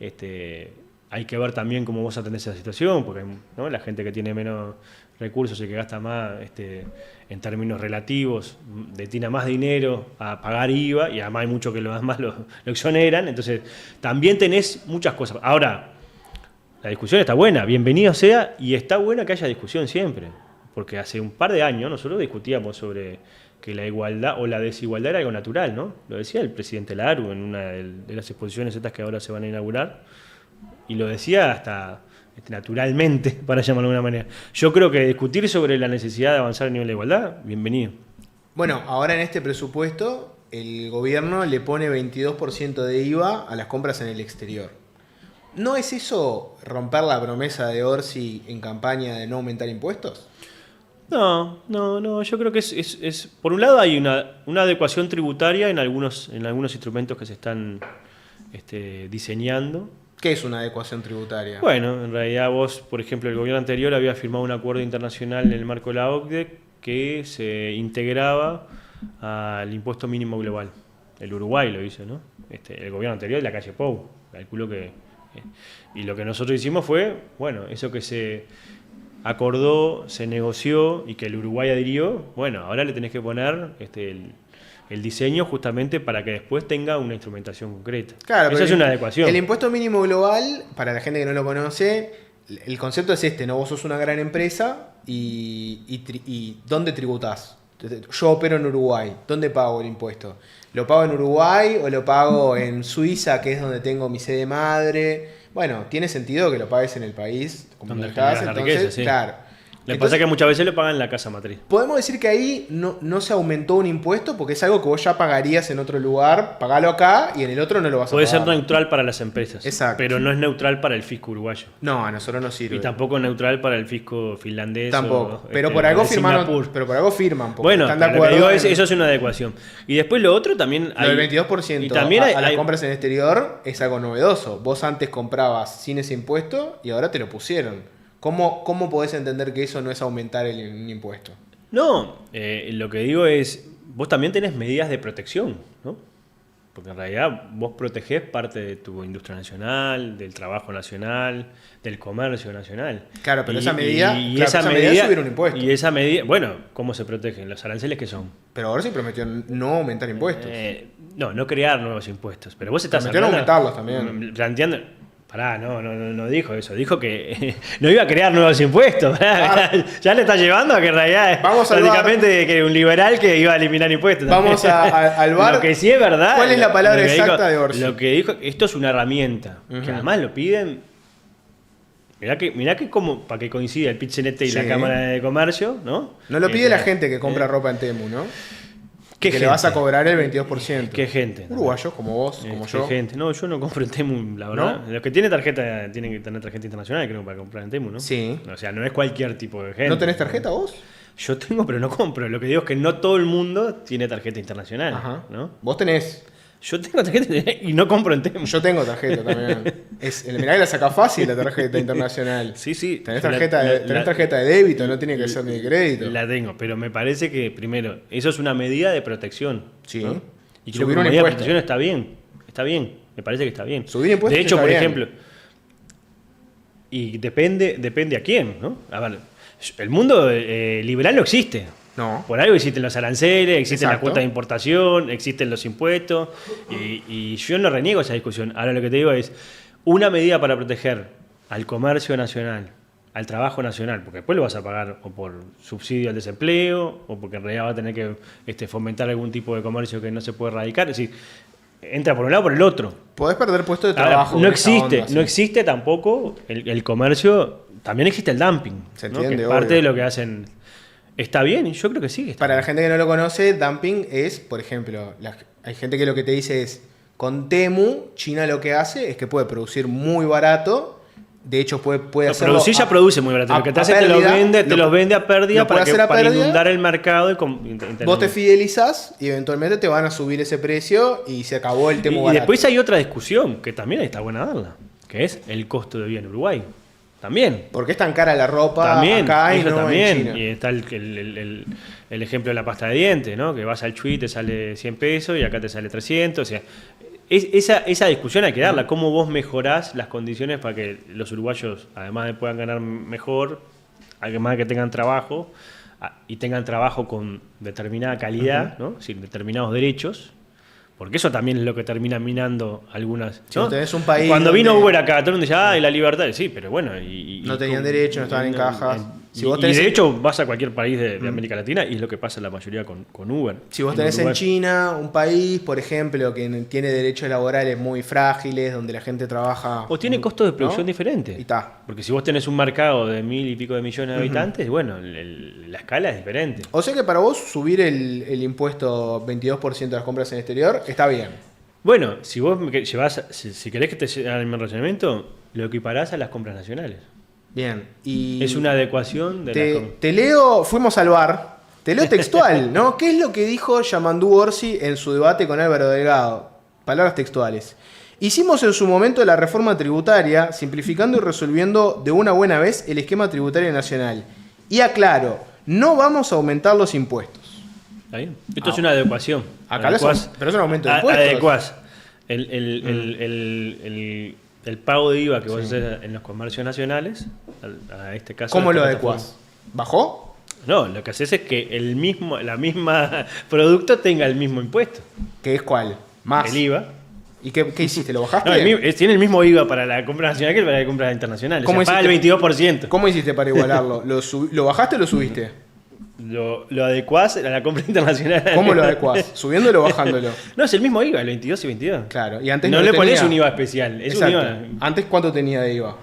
hay que ver también cómo vos atendés esa situación, porque ¿no? La gente que tiene menos recursos y que gasta más en términos relativos, destina más dinero a pagar IVA, y además hay muchos que lo demás lo exoneran, entonces también tenés muchas cosas. Ahora, la discusión está buena, bienvenido sea, y está buena que haya discusión siempre. Porque hace un par de años nosotros discutíamos sobre que la igualdad o la desigualdad era algo natural, ¿no? Lo decía el presidente Laru en una de las exposiciones estas que ahora se van a inaugurar, y lo decía hasta naturalmente, para llamarlo de alguna manera. Yo creo que discutir sobre la necesidad de avanzar a nivel de igualdad, bienvenido. Bueno, ahora en este presupuesto el gobierno le pone 22% de IVA a las compras en el exterior. ¿No es eso romper la promesa de Orsi en campaña de no aumentar impuestos? No, yo creo que es por un lado hay una adecuación tributaria en algunos instrumentos que se están diseñando. ¿Qué es una adecuación tributaria? Bueno, en realidad vos, por ejemplo, el gobierno anterior había firmado un acuerdo internacional en el marco de la OCDE que se integraba al impuesto mínimo global. El Uruguay lo hizo, ¿no? El gobierno anterior de la calle Pou, calculo que... y lo que nosotros hicimos fue, bueno, eso que se acordó, se negoció y que el Uruguay adhirió, bueno, ahora le tenés que poner el diseño justamente para que después tenga una instrumentación concreta. Claro, esa es una adecuación. El impuesto mínimo global, para la gente que no lo conoce, el concepto es ¿no? Vos sos una gran empresa y ¿dónde tributás? Yo opero en Uruguay, ¿dónde pago el impuesto? ¿Lo pago en Uruguay o lo pago en Suiza, que es donde tengo mi sede madre? Bueno, tiene sentido que lo pagues en el país como donde estás, la entonces, riqueza, sí. Claro. Lo que pasa es que muchas veces lo pagan en la casa matriz. Podemos decir que ahí no se aumentó un impuesto porque es algo que vos ya pagarías en otro lugar, pagalo acá y en el otro no lo vas a Puede pagar. ser neutral para las empresas, Exacto. pero no es neutral para el fisco uruguayo. No, a nosotros no sirve. Y tampoco neutral para el fisco finlandés. Tampoco. O, pero por algo Singapur. firmaron. Pero por algo firman. Bueno, están de lo que acuerdo digo en- eso es una adecuación. Y después lo otro también hay. Lo del 22% y también a las hay- compras en el exterior es algo novedoso. Vos antes comprabas sin ese impuesto y ahora te lo pusieron. ¿Cómo podés entender que eso no es aumentar un impuesto? No, lo que digo es, vos también tenés medidas de protección, ¿no? Porque en realidad vos protegés parte de tu industria nacional, del trabajo nacional, del comercio nacional. Claro, pero esa medida es subir un impuesto. Y esa medida, bueno, ¿cómo se protegen? ¿Los aranceles qué son? Pero ahora sí prometió no aumentar impuestos. No crear nuevos impuestos. Pero vos estás Prometieron hablando- aumentarlos también. Planteando... Pará, no dijo eso. Dijo que no iba a crear nuevos impuestos. Pará, ya le está llevando a que en realidad es Vamos al prácticamente que un liberal que iba a eliminar impuestos. Vamos al bar. Lo que sí es verdad. ¿Cuál es la palabra lo que exacta de Orsi? Lo que dijo, esto es una herramienta. Que además lo piden. Mirá que como para que coincida el PIT-CNT y Sí. la Cámara de Comercio, ¿no? No lo pide la gente que compra ropa en Temu, ¿no? Que le vas a cobrar el 22%. ¿Qué gente? Uruguayos como vos, como yo. Gente. No, yo no compro en Temu, la verdad. ¿No? Los que tienen tarjeta tienen que tener tarjeta internacional, creo, para comprar en Temu, ¿no? Sí. O sea, no es cualquier tipo de gente. ¿No tenés tarjeta vos? Yo tengo, pero no compro. Lo que digo es que no todo el mundo tiene tarjeta internacional, Ajá. ¿no? Vos tenés. Yo tengo tarjeta y no compro en Temu. Yo tengo tarjeta también. Mirá que la saca fácil la tarjeta internacional. Sí. Tenés Yo tenés tarjeta de débito, no tiene que ser ni de crédito. La tengo, pero me parece que, primero, eso es una medida de protección. Sí. ¿no? Y creo que Subir una un medida de impuesto. protección está bien. Está bien. Me parece que está bien. Subir impuestos De hecho, está por bien. ejemplo, y depende a quién, ¿no? A ver, el mundo liberal no existe. No. Por algo existen los aranceles, existen las Exacto. cuotas de importación, existen los impuestos, y yo no reniego esa discusión. Ahora lo que te digo es, una medida para proteger al comercio nacional, al trabajo nacional, porque después lo vas a pagar o por subsidio al desempleo, o porque en realidad va a tener que fomentar algún tipo de comercio que no se puede erradicar. Es decir, entra por un lado o por el otro. Podés perder puestos de Ahora, trabajo. no con esta existe, onda, no sí. existe tampoco el comercio, también existe el dumping, Se ¿no? entiende, Que es parte obvio. de lo que hacen. ¿Está bien? Yo creo que sí. Está Para la bien. gente que no lo conoce, dumping es, por ejemplo, hay gente que lo que te dice es, con Temu, China lo que hace es que puede producir muy barato, de hecho puede No, hacerlo producir ya produce muy barato. Lo que te hace es te los vende a pérdida lo puede hacer a para pérdida. inundar el mercado. Vos te fidelizás y eventualmente te van a subir ese precio y se acabó el Temu Y barato. después hay otra discusión, que también está buena darla, que es el costo de vida en Uruguay. También. ¿Por qué es tan cara la ropa También, acá y eso no también. en China? Y está el ejemplo de la pasta de dientes, ¿no? Que vas al Chuy y te sale 100 pesos y acá te sale 300. O sea, esa discusión hay que darla. ¿Cómo vos mejorás las condiciones para que los uruguayos, además de puedan ganar mejor, además de que tengan trabajo, y tengan trabajo con determinada calidad, ¿no? Sin determinados derechos? Porque eso también es lo que termina minando algunas. Si ¿no? vos tenés un país Cuando vino donde- Uber acá, todo el mundo decía, la libertad. Sí, pero bueno. No tenían derecho, no estaban en cajas. Si vos Y tenés de en- hecho vas a cualquier país de América Latina y es lo que pasa en la mayoría con Uber. Si vos tenés en Uruguay. China un país, por ejemplo, que tiene derechos laborales muy frágiles, donde la gente trabaja... O tiene costos de producción ¿no? diferentes. Y está. Porque si vos tenés un mercado de 1.000 y pico de millones de habitantes, bueno, la escala es diferente. O sea que para vos subir el impuesto 22% de las compras en el exterior está bien. Bueno, si vos si querés que te haga el mismo razonamiento, lo equiparás a las compras nacionales. Bien. Y Es una adecuación de las te leo, fuimos al bar, te leo textual, ¿no? ¿Qué es lo que dijo Yamandú Orsi en su debate con Álvaro Delgado? Palabras textuales. Hicimos en su momento la reforma tributaria, simplificando y resolviendo de una buena vez el esquema tributario nacional. Y aclaro, no vamos a aumentar los impuestos. ¿Está bien? Esto es una adecuación. Acá lo son, pero es un aumento de impuestos. Adecuás el pago de IVA que vos haces en los comercios nacionales, a este caso. ¿Cómo la lo plataforma. adecuás? ¿Bajó? No, lo que haces es que la misma producto tenga el mismo impuesto. ¿Qué es cuál? Más. El IVA. ¿Y qué hiciste? ¿Lo bajaste? No, tiene el mismo IVA para la compra nacional que para la compra internacional. O sea, paga el 22%. ¿Cómo hiciste para igualarlo? ¿Lo bajaste o lo subiste? Lo adecuás a la compra internacional. ¿Cómo lo adecuás? ¿Subiéndolo o bajándolo? No, es el mismo IVA, el 22 y 22. Claro, y antes no no le lo pones tenía. un IVA especial. Es un Exacto. IVA. ¿Antes cuánto tenía de IVA?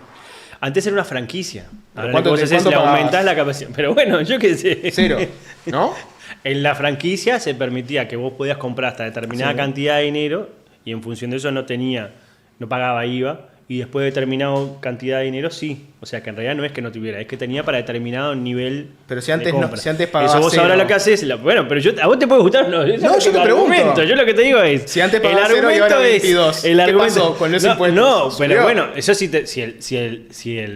Antes era una franquicia. Ahora ¿Cuánto lo que vos te- haces es cuánto le pagabas? aumentás la capacidad. Pero bueno, yo qué sé. Cero, ¿no? En la franquicia se permitía que vos podías comprar hasta determinada Sí. cantidad de dinero y en función de eso no pagaba IVA. Y después de determinada cantidad de dinero sí. O sea que en realidad no es que no tuviera, es que tenía para determinado nivel. Pero si antes de no- compra. si antes pagabas eso vos ahora cero. lo que haces. Bueno, pero a vos te puede gustar. No, eso No, es yo te el pregunto. argumento. Yo lo que te digo es. Si antes el pagabas cero y argumento ahora es- 22. el ¿Qué argumento- pasó con los no, impuestos? No, pero ¿Subió? bueno, eso sí,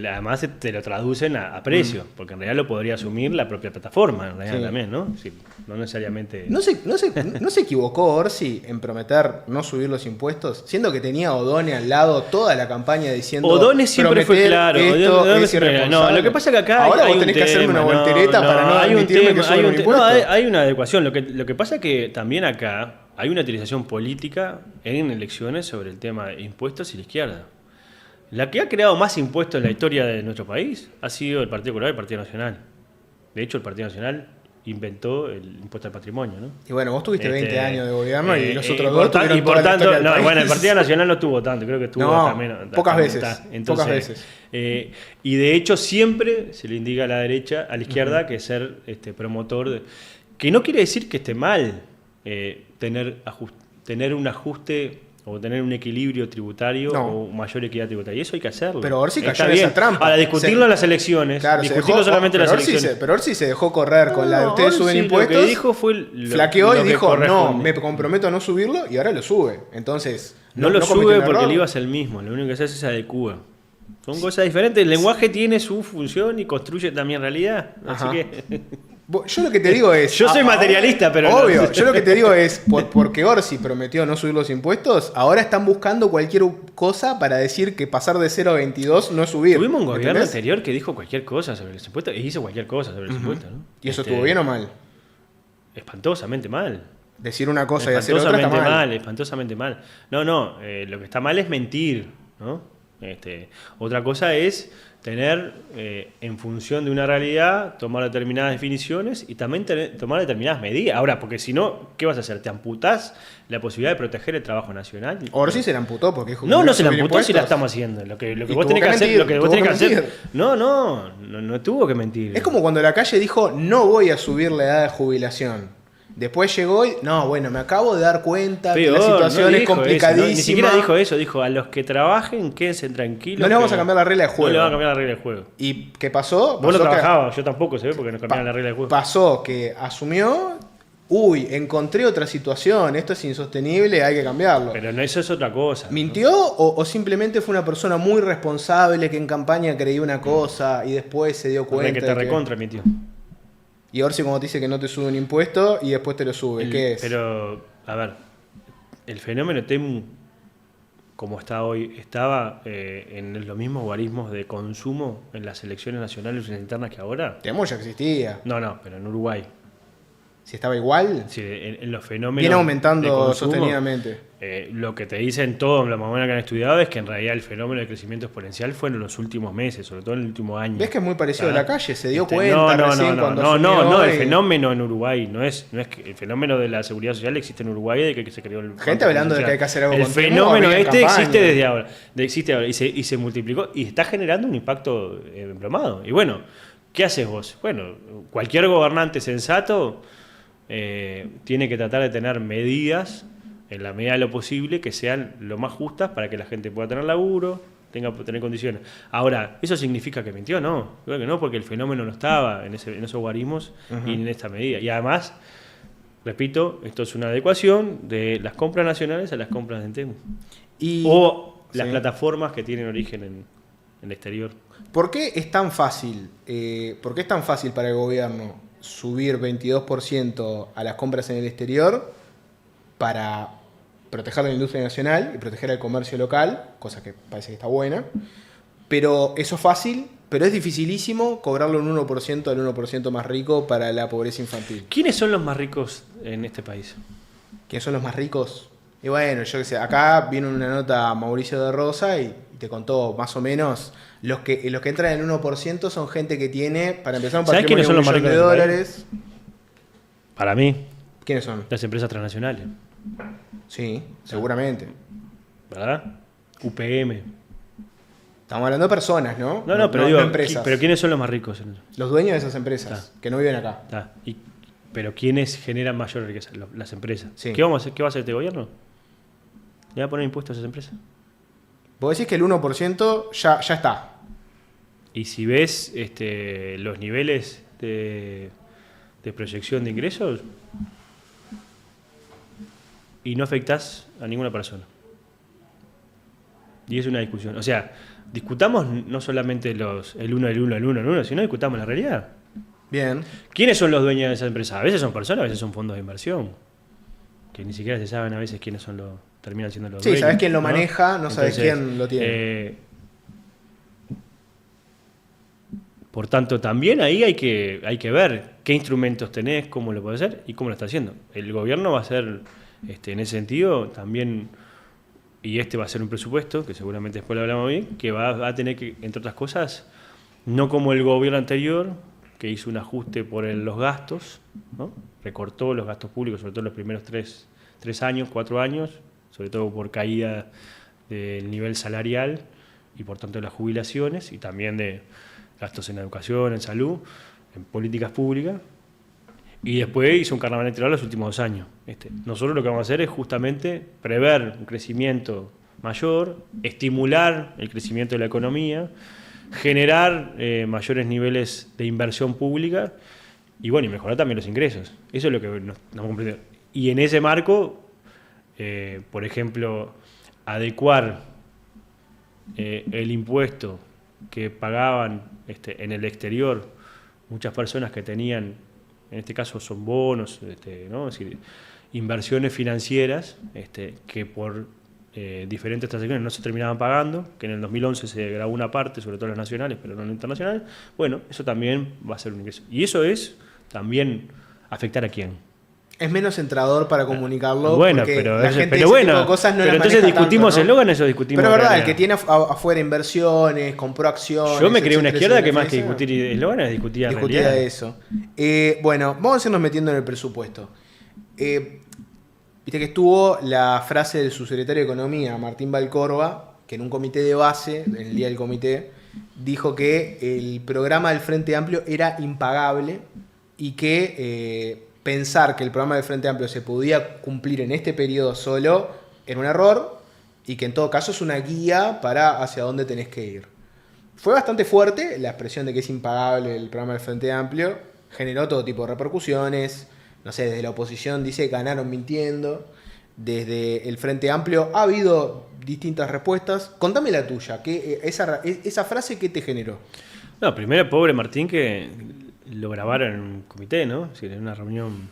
además te lo traducen a precio. Porque en realidad lo podría asumir la propia plataforma, en realidad Sí. también, ¿no? Sí, no necesariamente. ¿No se equivocó Orsi en prometer no subir los impuestos? Siendo que tenía a Odone al lado toda la campaña diciendo... O'Donnell siempre fue "Prometer claro. esto O'Donnell es siempre- irresponsable". no, lo que pasa es que acá Ahora hay vos un tenés que hacerme una tema, voltereta para no hay un admitirme que tema, suben hay los un te- impuestos. no, hay una adecuación. Lo que pasa es que también acá hay una utilización política en elecciones sobre el tema de impuestos y la izquierda. La que ha creado más impuestos en la historia de nuestro país ha sido el Partido Colorado y el Partido Nacional. De hecho, el Partido Nacional inventó el impuesto al patrimonio, ¿no? Y bueno, vos tuviste 20 años de gobierno y los otros por dos ta- tuvieron y por toda la tanto, historia del no, país. bueno, el Partido Nacional no tuvo tanto, creo que tuvo No, hasta menos. pocas hasta veces, mitad. pocas veces. Y de hecho siempre se le indica a la derecha, a la izquierda, que ser promotor de... Que no quiere decir que esté mal tener un ajuste o tener un equilibrio tributario No. o mayor equidad tributaria. Eso hay que hacerlo. Pero Orsi cayó Está en bien. esa trampa. Ahora, discutirlo en las elecciones, Claro, se discutirlo dejó- solamente en las pero Orsi elecciones. pero Orsi se dejó correr con la de ustedes Orsi suben lo impuestos. que dijo fue flaqueó lo y que dijo, no, corresponde. me comprometo a no subirlo y ahora lo sube. Entonces, No lo cometió sube un porque error. el IVA es el mismo, lo único que se hace es adecua. Son cosas diferentes, el lenguaje tiene su función y construye también realidad. Ajá. Así que Yo lo que te digo es... Yo soy materialista, pero no. Obvio, yo lo que te digo es, porque Orsi prometió no subir los impuestos, ahora están buscando cualquier cosa para decir que pasar de 0 a 22 no es subir. tuvimos un gobierno ¿entendés? anterior que dijo cualquier cosa sobre los impuestos e hizo cualquier cosa sobre los impuestos. ¿no? ¿Y eso estuvo bien o mal? espantosamente mal. Decir una cosa y hacer otra está Espantosamente mal. mal, espantosamente mal. No, lo que está mal es mentir, ¿no? Otra cosa es tener, en función de una realidad, tomar determinadas definiciones y también tomar determinadas medidas. Ahora, porque si no, ¿qué vas a hacer? ¿Te amputás la posibilidad de proteger el trabajo nacional? Ahora sí se la amputó porque dijo que No, iba no a se la subir amputó si la impuestos. estamos haciendo. Lo que Y vos tuvo tenés que hacer, mentir, lo que vos tuvo tenés que que hacer. mentir. No tuvo que mentir. Es como cuando la calle dijo, no voy a subir la edad de jubilación. Después llegó y, no, bueno, me acabo de dar cuenta que la situación es complicadísima. Ni siquiera dijo eso, dijo a los que trabajen, quédense tranquilos. No les vamos a cambiar la regla de juego. No le vamos a cambiar la regla del juego. ¿Y qué pasó? Vos no Pasó que- trabajabas, yo tampoco, se ve, porque nos cambiaron la regla del juego. Pasó que asumió, uy, encontré otra situación, esto es insostenible, hay que cambiarlo. Pero no, eso es otra cosa. ¿Mintió o simplemente fue una persona muy responsable que en campaña creía una cosa y después se dio ¿No? cuenta? Que te de recontra, mi tío. Y Orsi como te dice que no te sube un impuesto y después te lo sube, ¿qué es? Pero, a ver, el fenómeno TEMU, como está hoy, estaba en los mismos guarismos de consumo en las elecciones nacionales y internas que ahora. Temo ya existía. No, pero en Uruguay. Si estaba igual, Sí, en los fenómenos viene de aumentando consumo, sostenidamente. Lo que te dicen todos los más que han estudiado es que en realidad el fenómeno de crecimiento exponencial fue en los últimos meses, sobre todo en el último año. ¿Ves que es muy parecido a la calle? Se dio Este, cuenta recién cuando asumió el y- fenómeno en Uruguay no es que el fenómeno de la seguridad social existe en Uruguay de que se creó el Gente hablando de que hay que hacer algo el con Temu, fenómeno había este campaña. existe desde ahora, existe ahora y se multiplicó y está generando un impacto emplomado. Y bueno, ¿qué haces vos? Bueno, cualquier gobernante sensato tiene que tratar de tener medidas en la medida de lo posible que sean lo más justas para que la gente pueda tener laburo, tener condiciones. Ahora, ¿eso significa que mintió? No, creo que no, porque el fenómeno no estaba en esos guarismos y en esta medida. Y además, repito, esto es una adecuación de las compras nacionales a las compras de Temu. Y, O las sí. plataformas que tienen origen en el exterior. ¿Por qué es tan fácil? ¿Por qué es tan fácil para el gobierno subir 22% a las compras en el exterior para proteger la industria nacional y proteger el comercio local? Cosa que parece que está buena. Pero eso es fácil, pero es dificilísimo cobrarle un 1% al 1% más rico para la pobreza infantil. ¿Quiénes son los más ricos en este país? ¿Quiénes son los más ricos? Y bueno, yo qué sé, acá viene una nota Mauricio de Rosa y te contó más o menos los que entran en el 1% son gente que tiene, para empezar, un ¿Sabés patrimonio quiénes son de los más $1 millón ricos de de dólares. Para mí, ¿Quiénes son? las empresas transnacionales, Sí, seguramente. ¿verdad? UPM. Estamos hablando de personas, ¿no? No, pero digo, empresas. pero ¿quiénes son los más ricos? Los dueños de esas empresas, que no viven acá. Pero ¿quiénes generan mayor riqueza? Las empresas. Sí. ¿Qué vamos a hacer? ¿Qué va a hacer este gobierno? ¿Le va a poner impuestos a esas empresas? Vos decís que el 1% ya está. Y si ves los niveles de proyección de ingresos y no afectás a ninguna persona. Y es una discusión. O sea, discutamos no solamente el 1, sino discutamos la realidad. Bien. ¿Quiénes son los dueños de esas empresas? A veces son personas, a veces son fondos de inversión. Que ni siquiera se saben a veces quiénes son terminan siendo los Sí, dueños. sabés quién lo maneja, no sabés Entonces, quién lo tiene. Por tanto, también ahí hay que ver qué instrumentos tenés, cómo lo podés hacer y cómo lo está haciendo. El gobierno va a hacer, en ese sentido, también, y va a ser un presupuesto, que seguramente después lo hablamos bien, que va a tener que, entre otras cosas, no como el gobierno anterior, que hizo un ajuste por los gastos, ¿no? Recortó los gastos públicos, sobre todo en los primeros 3 años, 4 años, sobre todo por caída del nivel salarial y por tanto de las jubilaciones y también de gastos en educación, en salud, en políticas públicas. Y después hizo un carnaval electoral los últimos 2 años. Nosotros lo que vamos a hacer es justamente prever un crecimiento mayor, estimular el crecimiento de la economía, generar mayores niveles de inversión pública y bueno, y mejorar también los ingresos. Eso es lo que nos comprendemos. Y en ese marco, por ejemplo, adecuar el impuesto que pagaban en el exterior muchas personas que tenían, en este caso son bonos, ¿no? Es decir, inversiones financieras que por diferentes transacciones no se terminaban pagando, que en el 2011 se grabó una parte, sobre todo las nacionales, pero no las internacionales. Bueno, eso también va a ser un ingreso. Y eso es también afectar a quién. Es menos entrador para comunicarlo. Bueno, porque pero, la gente pero ese tipo de cosas no pero las entonces maneja discutimos tanto, ¿no? eslóganes o discutimos. Pero es verdad, el realidad? que tiene afuera inversiones, compró acciones. Yo me creé una etcétera, izquierda que etcétera, más que etcétera, discutir eslóganes discutía discutía realidad. eso. Bueno, vamos a irnos metiendo en el presupuesto. Viste que estuvo la frase del subsecretario de Economía, Martín Valcorba, que en un comité de base, en el día del comité, dijo que el programa del Frente Amplio era impagable y que pensar que el programa del Frente Amplio se podía cumplir en este periodo solo era un error y que en todo caso es una guía para hacia dónde tenés que ir. Fue bastante fuerte la expresión de que es impagable el programa del Frente Amplio, generó todo tipo de repercusiones, no sé, desde la oposición dice que ganaron mintiendo, desde el Frente Amplio ha habido distintas respuestas. Contame la tuya, esa frase ¿qué te generó? No, primero, pobre Martín, que lo grabaron en un comité, ¿no? Es decir, en una reunión.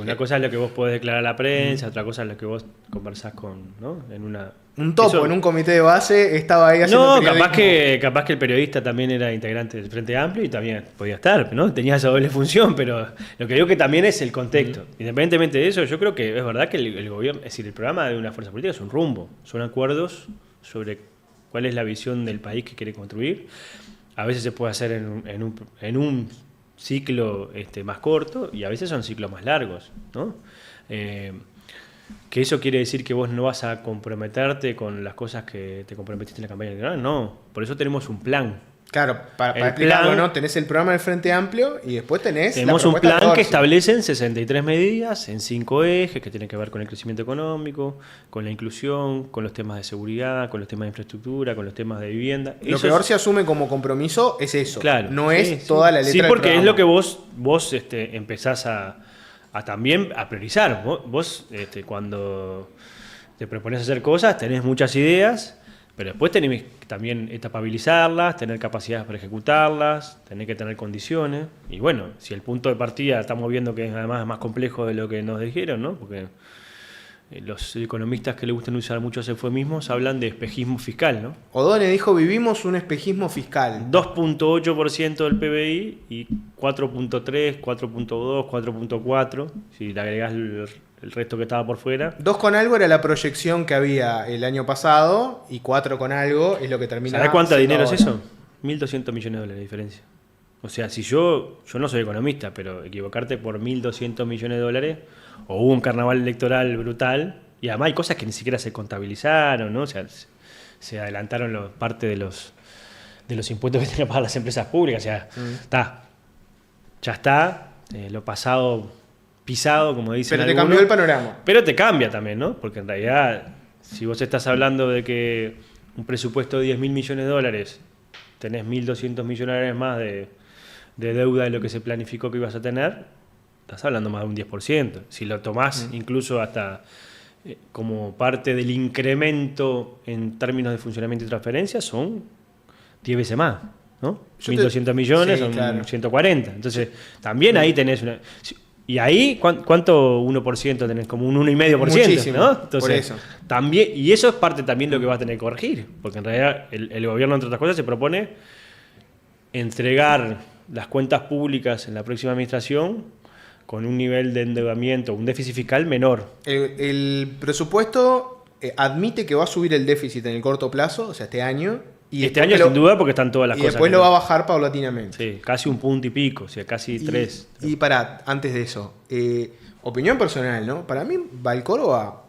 Una cosa es lo que vos podés declarar a la prensa, otra cosa es lo que vos conversás con, ¿no? En una. Un topo Eso, en un comité de base estaba ahí haciendo no, periodismo. capaz que el periodista también era integrante del Frente Amplio y también podía estar, ¿no? Tenía esa doble función, pero lo que digo que también es el contexto. Independientemente de eso, yo creo que es verdad que el gobierno, es decir, el programa de una fuerza política es un rumbo, son acuerdos sobre cuál es la visión del país que quiere construir. A veces se puede hacer en un ciclo más corto y a veces son ciclos más largos, ¿no? ¿Que eso quiere decir que vos no vas a comprometerte con las cosas que te comprometiste en la campaña electoral? No, por eso tenemos un plan. Claro, para explicarlo, ¿no? Tenés el programa del Frente Amplio y después tenemos un plan de que establece en 63 medidas, en 5 ejes, que tienen que ver con el crecimiento económico, con la inclusión, con los temas de seguridad, con los temas de infraestructura, con los temas de vivienda. Lo que ahora se asume como compromiso es eso. Claro, no es toda la letra sí, del porque programa. es lo que vos empezás a también a priorizar. Vos cuando te propones hacer cosas, tenés muchas ideas, pero después tenés que también etapabilizarlas, tener capacidades para ejecutarlas, tenés que tener condiciones. Y bueno, si el punto de partida estamos viendo que es además más complejo de lo que nos dijeron, ¿no? Porque los economistas que le gustan usar muchos eufemismos hablan de espejismo fiscal, ¿no? O'Donnell dijo, vivimos un espejismo fiscal. 2.8% del PBI y 4.3, 4.2, 4.4, si le agregás el resto que estaba por fuera. 2 con algo era la proyección que había el año pasado y 4 con algo es lo que termina. ¿Sabés cuánto dinero ahora. es eso? 1.200 millones de dólares de diferencia. O sea, si yo no soy economista, pero equivocarte por 1.200 millones de dólares, o hubo un carnaval electoral brutal, y además hay cosas que ni siquiera se contabilizaron, ¿no? O sea, se adelantaron parte de los impuestos que tienen que pagar las empresas públicas. O sea, ya está, lo pasado pisado, como dicen Pero te algunos. cambió el panorama. Pero te cambia también, ¿no? Porque en realidad, si vos estás hablando de que un presupuesto de 10.000 millones de dólares, tenés 1.200 millones de dólares más de deuda de lo que se planificó que ibas a tener, estás hablando más de un 10%. Si lo tomás incluso hasta como parte del incremento en términos de funcionamiento y transferencia, son 10 veces más, ¿no? 1.200 millones sí, son claro. 140. Entonces, también ahí tenés una... Y ahí, ¿cuánto 1% tenés? Como un 1,5%, Muchísimo, ¿no? Entonces, por eso. También, y eso es parte también de lo que vas a tener que corregir, porque en realidad el gobierno, entre otras cosas, se propone entregar las cuentas públicas en la próxima administración con un nivel de endeudamiento, un déficit fiscal menor. El presupuesto admite que va a subir el déficit en el corto plazo, o sea, este año. Y este año sin duda porque están todas las y cosas. Y después lo va a bajar paulatinamente. Sí, casi 1 punto y pico, o sea, casi 3. Y antes de eso, opinión personal, ¿no? Para mí, Valcorba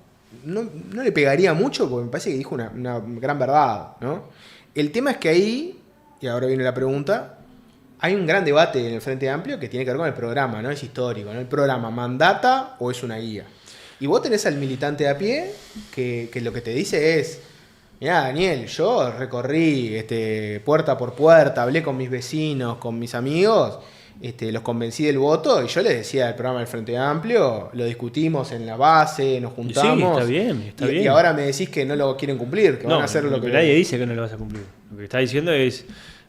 no le pegaría mucho porque me parece que dijo una gran verdad, ¿no? El tema es que ahí, y ahora viene la pregunta, hay un gran debate en el Frente Amplio que tiene que ver con el programa, ¿no? Es histórico, ¿no? ¿El programa mandata o es una guía? Y vos tenés al militante de a pie que lo que te dice es: mirá, Daniel, yo recorrí puerta por puerta, hablé con mis vecinos, con mis amigos, los convencí del voto y yo les decía el programa del Frente Amplio, lo discutimos en la base, nos juntamos. Sí, está bien. Y ahora me decís que no lo quieren cumplir, que van a hacer lo que... Nadie dice que no lo vas a cumplir. Lo que está diciendo es,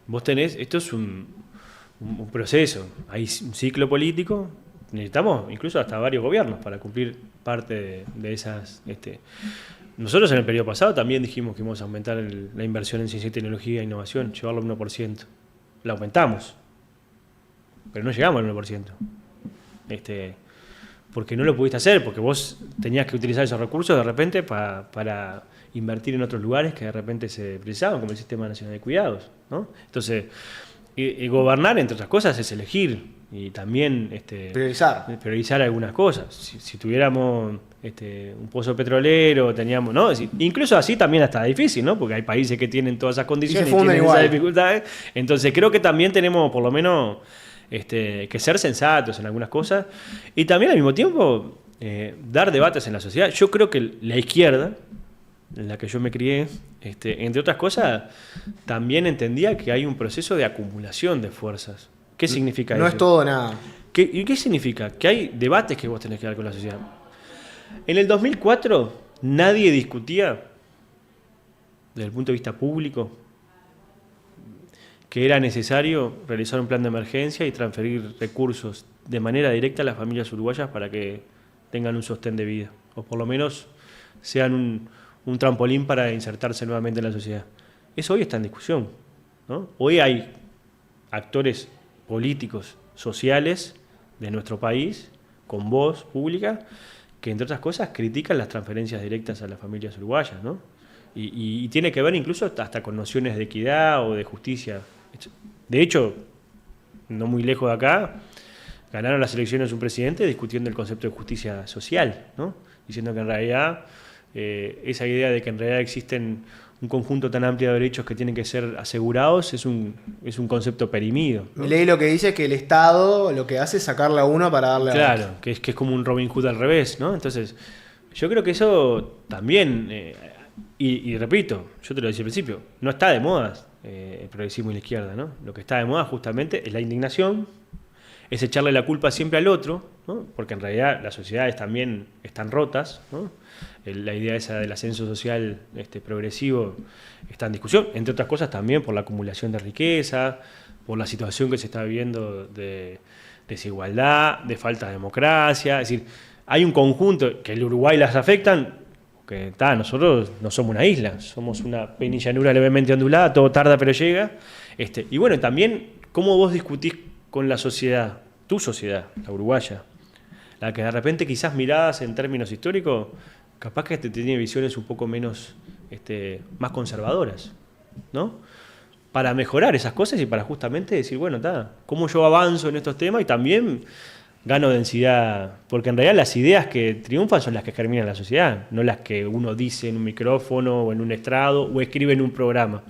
vos tenés, esto es un proceso, hay un ciclo político, necesitamos incluso hasta varios gobiernos para cumplir parte de esas... Nosotros en el periodo pasado también dijimos que íbamos a aumentar la inversión en ciencia y tecnología e innovación, llevarlo al 1%. La aumentamos, pero no llegamos al 1%. porque no lo pudiste hacer, porque vos tenías que utilizar esos recursos de repente para invertir en otros lugares que de repente se precisaban, como el Sistema Nacional de Cuidados, ¿no? Entonces, y gobernar, entre otras cosas, es elegir y también priorizar algunas cosas. Si tuviéramos un pozo petrolero, teníamos, ¿no? Incluso así también está difícil, ¿no? Porque hay países que tienen todas esas condiciones y tienen esas dificultades. Entonces creo que también tenemos por lo menos que ser sensatos en algunas cosas y también al mismo tiempo dar debates en la sociedad. Yo creo que la izquierda, en la que yo me crié, entre otras cosas, también entendía que hay un proceso de acumulación de fuerzas. ¿Qué significa eso? No es todo nada. ¿Y qué significa? Que hay debates que vos tenés que dar con la sociedad. En el 2004 nadie discutía, desde el punto de vista público, que era necesario realizar un plan de emergencia y transferir recursos de manera directa a las familias uruguayas para que tengan un sostén de vida, o por lo menos sean un trampolín para insertarse nuevamente en la sociedad. Eso hoy está en discusión, ¿no? Hoy hay actores políticos, sociales de nuestro país, con voz pública, que entre otras cosas critican las transferencias directas a las familias uruguayas, ¿no? Y tiene que ver incluso hasta con nociones de equidad o de justicia. De hecho, no muy lejos de acá, ganaron las elecciones un presidente discutiendo el concepto de justicia social, ¿no? Diciendo que en realidad esa idea de que en realidad existen un conjunto tan amplio de derechos que tienen que ser asegurados es un concepto perimido, ¿no? Milei lo que dice es que el Estado lo que hace es sacarle a uno para darle a otro. Claro, que es como un Robin Hood al revés, ¿no? Entonces, yo creo que eso también, y repito, yo te lo decía al principio, no está de moda el progresismo y la izquierda, ¿no? Lo que está de moda justamente es la indignación, es echarle la culpa siempre al otro, ¿no? Porque en realidad las sociedades también están rotas, ¿no? La idea esa del ascenso social progresivo está en discusión, entre otras cosas también por la acumulación de riqueza, por la situación que se está viviendo de desigualdad, de falta de democracia. Es decir, hay un conjunto que el Uruguay las afectan, que nosotros no somos una isla, somos una penillanura levemente ondulada, todo tarda pero llega. Y bueno, también cómo vos discutís con la sociedad, tu sociedad, la uruguaya, la que de repente quizás miradas en términos históricos, capaz que tiene visiones un poco menos, más conservadoras, ¿no? Para mejorar esas cosas y para justamente decir, bueno, cómo yo avanzo en estos temas y también gano densidad, porque en realidad las ideas que triunfan son las que germinan la sociedad, no las que uno dice en un micrófono o en un estrado o escribe en un programa.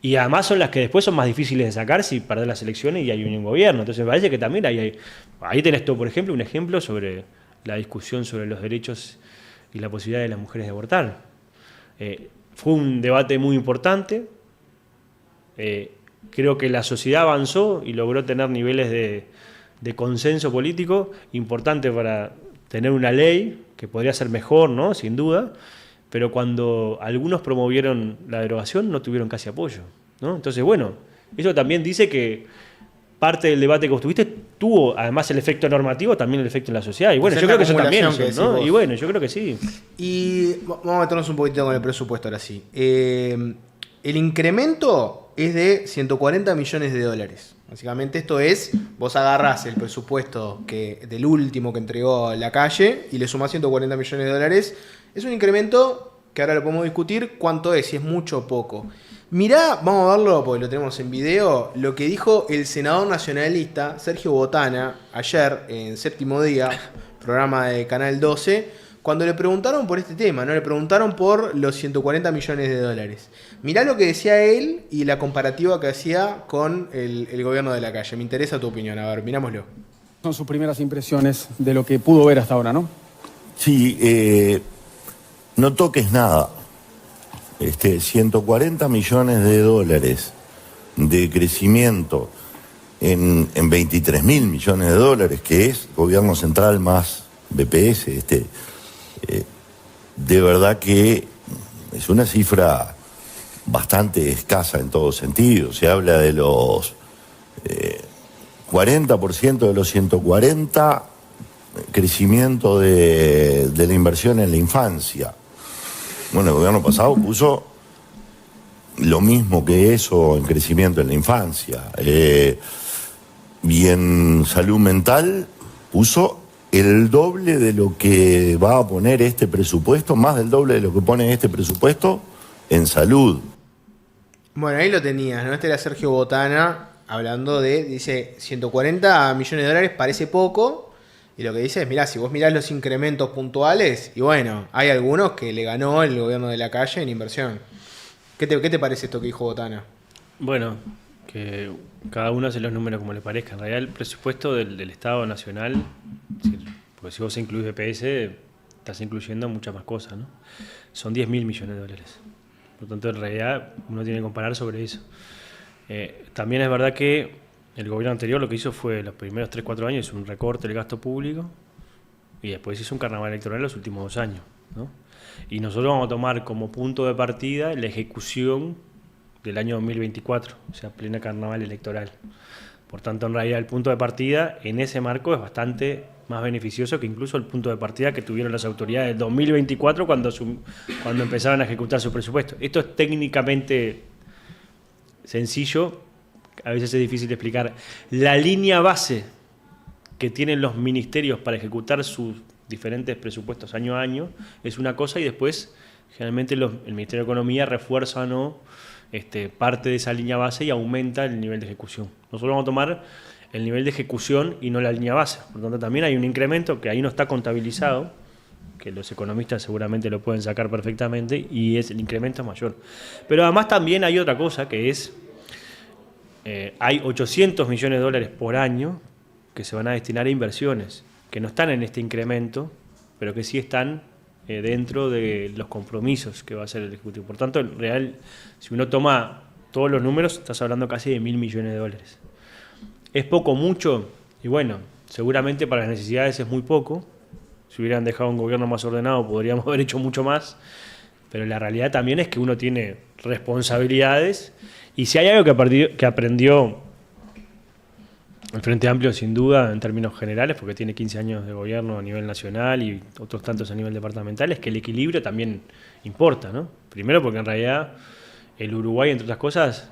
Y además son las que después son más difíciles de sacar si perdés las elecciones y hay un gobierno. Entonces me parece que también ahí tenés todo, por ejemplo, un ejemplo sobre la discusión sobre los derechos y la posibilidad de las mujeres de abortar. Fue un debate muy importante. Creo que la sociedad avanzó y logró tener niveles de consenso político importante para tener una ley que podría ser mejor, ¿no? Sin duda. Pero cuando algunos promovieron la derogación no tuvieron casi apoyo, ¿no? Entonces, bueno, eso también dice que parte del debate que vos tuviste tuvo, además el efecto normativo, también el efecto en la sociedad. Y bueno, yo creo que eso también, ¿no? Y bueno, yo creo que sí. Y vamos a meternos un poquito con el presupuesto ahora sí. El incremento es de 140 millones de dólares. Básicamente esto es, vos agarrás el presupuesto del último que entregó la calle y le sumás 140 millones de dólares. Es un incremento que ahora lo podemos discutir cuánto es, si es mucho o poco. Mirá, vamos a verlo porque lo tenemos en video, lo que dijo el senador nacionalista Sergio Botana ayer en Séptimo Día, programa de Canal 12, cuando le preguntaron por este tema, ¿no? Le preguntaron por los 140 millones de dólares. Mirá lo que decía él y la comparativa que hacía con el gobierno de la calle. Me interesa tu opinión, a ver, mirámoslo. Son sus primeras impresiones de lo que pudo ver hasta ahora, ¿no? Sí, no toques nada. 140 millones de dólares de crecimiento en 23 mil millones de dólares, que es gobierno central más BPS, de verdad que es una cifra bastante escasa en todo sentido. Se habla de los 40% de los 140, crecimiento de la inversión en la infancia. Bueno, el gobierno pasado puso lo mismo que eso en crecimiento en la infancia. Y en salud mental puso el doble de lo que va a poner este presupuesto, más del doble de lo que pone este presupuesto en salud. Bueno, ahí lo tenías, ¿no? Este era Sergio Botana hablando dice, 140 millones de dólares parece poco. Y lo que dice es, mirá, si vos mirás los incrementos puntuales, y bueno, hay algunos que le ganó el gobierno de la calle en inversión. ¿Qué te parece esto que dijo Botana? Bueno, que cada uno hace los números como le parezca. En realidad el presupuesto del Estado Nacional, porque si vos incluís BPS, estás incluyendo muchas más cosas, ¿no? Son 10.000 millones de dólares. Por lo tanto, en realidad uno tiene que comparar sobre eso. También es verdad que el gobierno anterior lo que hizo fue, los primeros 3-4 años, hizo un recorte del gasto público y después hizo un carnaval electoral los últimos 2 años, ¿no? Y nosotros vamos a tomar como punto de partida la ejecución del año 2024, o sea, plena carnaval electoral. Por tanto, en realidad el punto de partida en ese marco es bastante más beneficioso que incluso el punto de partida que tuvieron las autoridades del 2024 cuando empezaron a ejecutar su presupuesto. Esto es técnicamente sencillo, a veces es difícil de explicar. La línea base que tienen los ministerios para ejecutar sus diferentes presupuestos año a año es una cosa, y después generalmente el Ministerio de Economía refuerza o no parte de esa línea base y aumenta el nivel de ejecución. Nosotros vamos a tomar el nivel de ejecución y no la línea base. Por lo tanto, también hay un incremento que ahí no está contabilizado, que los economistas seguramente lo pueden sacar perfectamente, y el incremento es mayor. Pero además también hay otra cosa, que es, hay 800 millones de dólares por año que se van a destinar a inversiones, que no están en este incremento, pero que sí están dentro de los compromisos que va a hacer el Ejecutivo. Por tanto, en real, si uno toma todos los números, estás hablando casi de 1.000 millones de dólares. ¿Es poco, mucho? Y bueno, seguramente para las necesidades es muy poco. Si hubieran dejado un gobierno más ordenado, podríamos haber hecho mucho más. Pero la realidad también es que uno tiene responsabilidades, y si hay algo que aprendió el Frente Amplio, sin duda, en términos generales, porque tiene 15 años de gobierno a nivel nacional y otros tantos a nivel departamental, es que el equilibrio también importa, ¿no? Primero porque en realidad el Uruguay, entre otras cosas,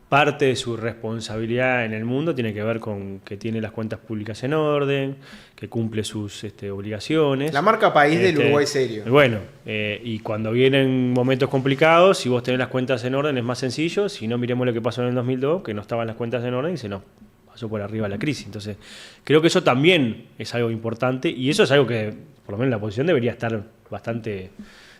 parte de su responsabilidad en el mundo tiene que ver con que tiene las cuentas públicas en orden, que cumple sus obligaciones. La marca país del Uruguay serio. Bueno, y cuando vienen momentos complicados, si vos tenés las cuentas en orden es más sencillo. Si no, miremos lo que pasó en el 2002, que no estaban las cuentas en orden y se nos pasó por arriba la crisis. Entonces, creo que eso también es algo importante, y eso es algo que, por lo menos la oposición debería estar bastante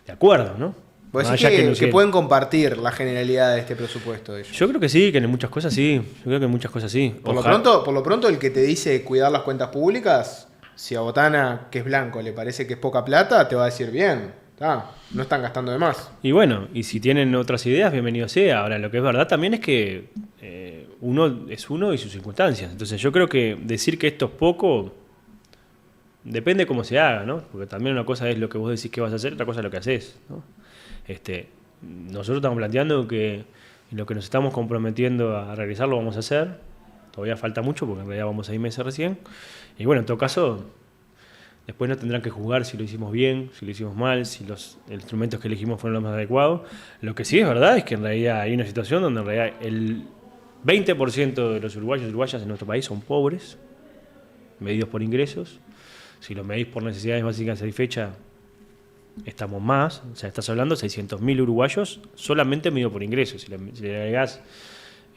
de acuerdo, ¿no? ¿Vos decís que pueden compartir la generalidad de este presupuesto ellos? Yo creo que sí, que en muchas cosas sí. Yo creo que en muchas cosas sí. Por lo pronto, el que te dice cuidar las cuentas públicas, si a Botana, que es blanco, le parece que es poca plata, te va a decir bien, no están gastando de más. Y bueno, y si tienen otras ideas, bienvenido sea. Ahora, lo que es verdad también es que uno es uno y sus circunstancias. Entonces yo creo que decir que esto es poco depende cómo se haga, ¿no? Porque también una cosa es lo que vos decís que vas a hacer, otra cosa es lo que haces, ¿no? Nosotros estamos planteando que lo que nos estamos comprometiendo a realizar lo vamos a hacer. Todavía falta mucho porque en realidad vamos 6 meses recién. Y bueno, en todo caso, después nos tendrán que juzgar si lo hicimos bien, si lo hicimos mal, si los instrumentos que elegimos fueron los más adecuados. Lo que sí es verdad es que en realidad hay una situación donde en realidad el 20% de los uruguayos y uruguayas en nuestro país son pobres, medidos por ingresos. Si lo medís por necesidades básicas satisfechas, estamos más. O sea, estás hablando de 600.000 uruguayos solamente medidos por ingresos. Si le agregás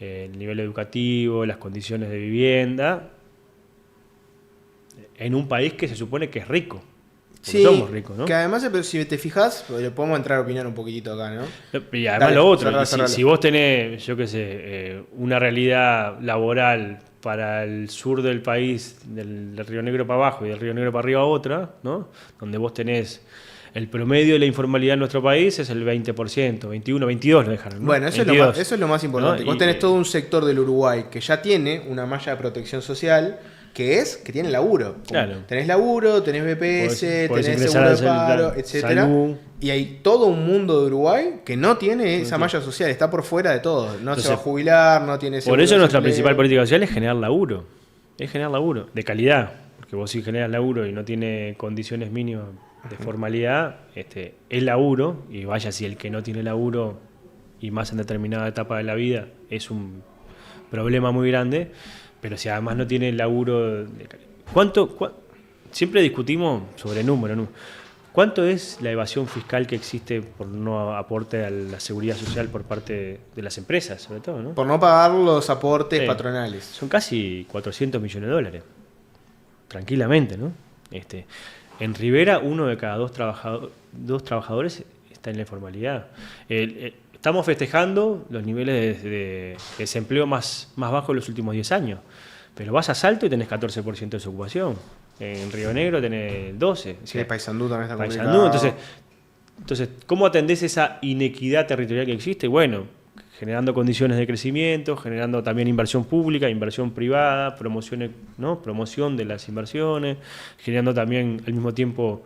el nivel educativo, las condiciones de vivienda, en un país que se supone que es rico. Sí, somos ricos, ¿no? Que además, si te fijas, le podemos entrar a opinar un poquitito acá, ¿no? Y además lo otro, si vos tenés, yo qué sé, una realidad laboral para el sur del país, del Río Negro para abajo y del Río Negro para arriba otra, ¿no? Donde vos tenés el promedio de la informalidad en nuestro país es el 20%, 21, 22 lo dejaron, ¿no? Bueno, eso es lo más importante. ¿No? Vos tenés todo un sector del Uruguay que ya tiene una malla de protección social que tiene laburo. Claro. Tenés laburo, tenés BPS, tenés seguro de paro, etcétera. Y hay todo un mundo de Uruguay que no tiene esa malla social, está por fuera de todo. Entonces, se va a jubilar, no tiene seguro. Por eso nuestra principal política social es generar laburo. Es generar laburo, de calidad. Porque vos si generas laburo y no tiene condiciones mínimas de formalidad, es laburo, y vaya si el que no tiene laburo, y más en determinada etapa de la vida, es un problema muy grande. Pero si además no tiene laburo... siempre discutimos sobre números. ¿Cuánto es la evasión fiscal que existe por no aporte a la seguridad social por parte de las empresas, sobre todo, ¿no? Por no pagar los aportes patronales. Son casi 400 millones de dólares. Tranquilamente, ¿no? En Rivera, 1 de cada 2 trabajadores está en la informalidad. Estamos festejando los niveles de desempleo más bajos de los últimos 10 años. Pero vas a Salto y tenés 14% de desocupación. En Río Negro tenés 12%. Sí, Paysandú también está Paysandú, complicado. entonces, ¿cómo atendés esa inequidad territorial que existe? Bueno, generando condiciones de crecimiento, generando también inversión pública, inversión privada, promociones, ¿no? Promoción de las inversiones, generando también al mismo tiempo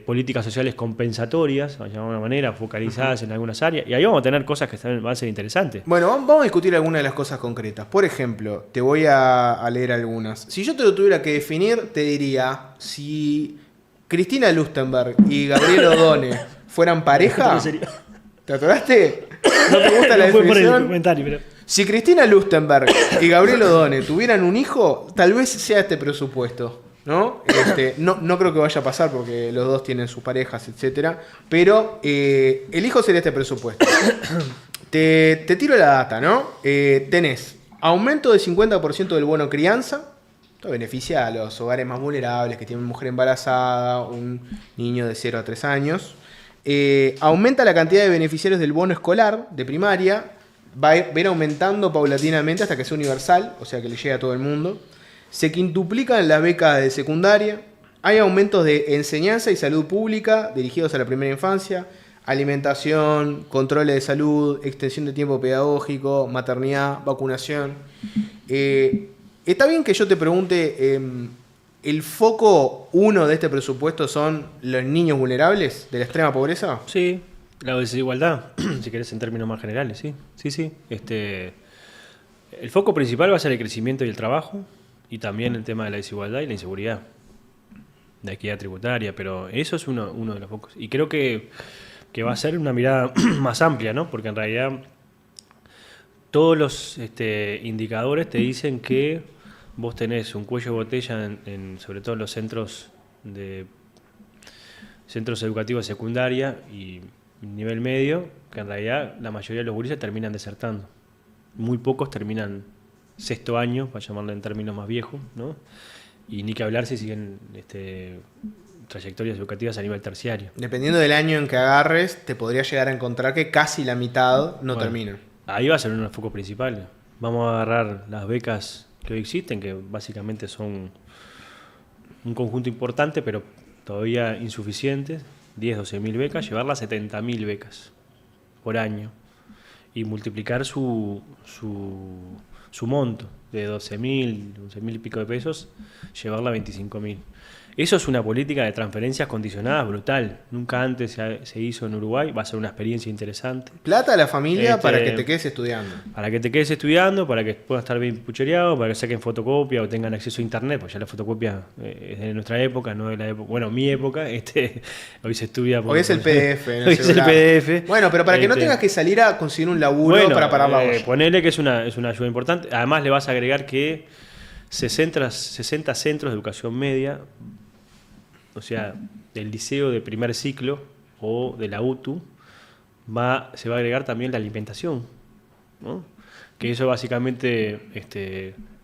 políticas sociales compensatorias, de alguna manera, focalizadas en algunas áreas. Y ahí vamos a tener cosas que también van a ser interesantes. Bueno, vamos a discutir algunas de las cosas concretas. Por ejemplo, te voy a leer algunas. Si yo te lo tuviera que definir, te diría, si Cristina Lustenberg y Gabriel Odone fueran pareja... ¿Te atoraste? ¿No te gusta la No fue por el definición? comentario, pero... Si Cristina Lustenberg y Gabriel Odone tuvieran un hijo, tal vez sea este presupuesto, ¿no? No creo que vaya a pasar porque los dos tienen sus parejas, etcétera. Pero el hijo sería este presupuesto. Te tiro la data, ¿no? Tenés aumento de 50% del bono crianza. Esto beneficia a los hogares más vulnerables que tienen mujer embarazada, un niño de 0 a 3 años. Aumenta la cantidad de beneficiarios del bono escolar de primaria. Va a ir aumentando paulatinamente hasta que sea universal, o sea que le llegue a todo el mundo. Se quintuplican las becas de secundaria. Hay aumentos de enseñanza y salud pública dirigidos a la primera infancia. Alimentación, controles de salud, extensión de tiempo pedagógico, maternidad, vacunación. Está bien que yo te pregunte, ¿el foco 1 de este presupuesto son los niños vulnerables de la extrema pobreza? Sí, la desigualdad, si querés en términos más generales, sí. Sí. El foco principal va a ser el crecimiento y el trabajo, y también el tema de la desigualdad y la inseguridad, la equidad tributaria, pero eso es uno de los focos. Y creo que va a ser una mirada más amplia, ¿no? Porque en realidad todos los indicadores te dicen que vos tenés un cuello de botella sobre todo en los centros educativos de secundaria y nivel medio, que en realidad la mayoría de los gurises terminan desertando. Muy pocos terminan sexto año, para llamarlo en términos más viejos, ¿no? Y ni que hablar si siguen trayectorias educativas a nivel terciario. Dependiendo del año en que agarres, te podría llegar a encontrar que casi la mitad no termina. Ahí va a ser uno de los focos principales. Vamos a agarrar las becas que hoy existen, que básicamente son un conjunto importante, pero todavía insuficientes, 10, 12.000 becas, llevarlas a 70.000 becas por año y multiplicar su monto de 12.000, 11.000 y pico de pesos, llevarla a 25.000. Eso es una política de transferencias condicionadas brutal. Nunca antes se hizo en Uruguay. Va a ser una experiencia interesante. Plata a la familia para que te quedes estudiando. Para que te quedes estudiando, para que puedas estar bien puchereado, para que saquen fotocopia o tengan acceso a internet, porque ya la fotocopia es de nuestra época, no de la época. Bueno, mi época, hoy se estudia. Hoy es el PDF. Hoy es el PDF. Bueno, pero para que no tengas que salir a conseguir un laburo para parar la olla. Ponele que es una ayuda importante. Además, le vas a agregar que 60 centros de educación media, o sea, del liceo de primer ciclo o de la UTU, se va a agregar también la alimentación, ¿no? Que eso básicamente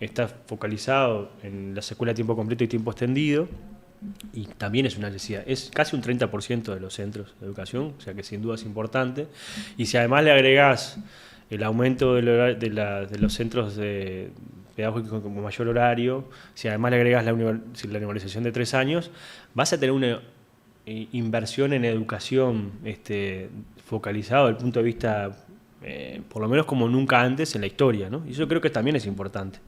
está focalizado en la escuela a tiempo completo y tiempo extendido, y también es una necesidad. Es casi un 30% de los centros de educación, o sea que sin duda es importante. Y si además le agregás el aumento de los centros pedagógicos con mayor horario, si además le agregas la normalización de 3 años, vas a tener una inversión en educación focalizado desde el punto de vista, por lo menos como nunca antes en la historia, ¿no? Y eso creo que también es importante.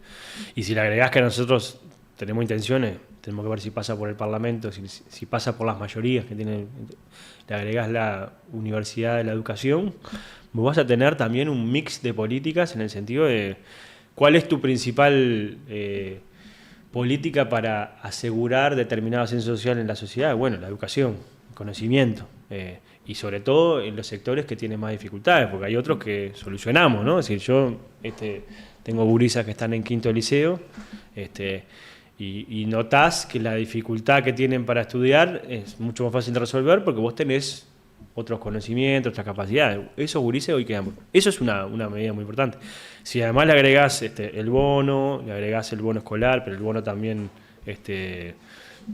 Y si le agregás que nosotros tenemos intenciones, tenemos que ver si pasa por el Parlamento, si pasa por las mayorías que tienen, le agregás la Universidad de la Educación, vos vas a tener también un mix de políticas en el sentido de cuál es tu principal política para asegurar determinado ascenso social en la sociedad. Bueno, la educación, el conocimiento, y sobre todo en los sectores que tienen más dificultades, porque hay otros que solucionamos, ¿no? Es decir, yo tengo gurisas que están en quinto liceo, Y notás que la dificultad que tienen para estudiar es mucho más fácil de resolver porque vos tenés otros conocimientos, otras capacidades. Esos gurises hoy quedan. Eso es una medida muy importante. Si además le agregás el bono, le agregás el bono escolar, pero el bono también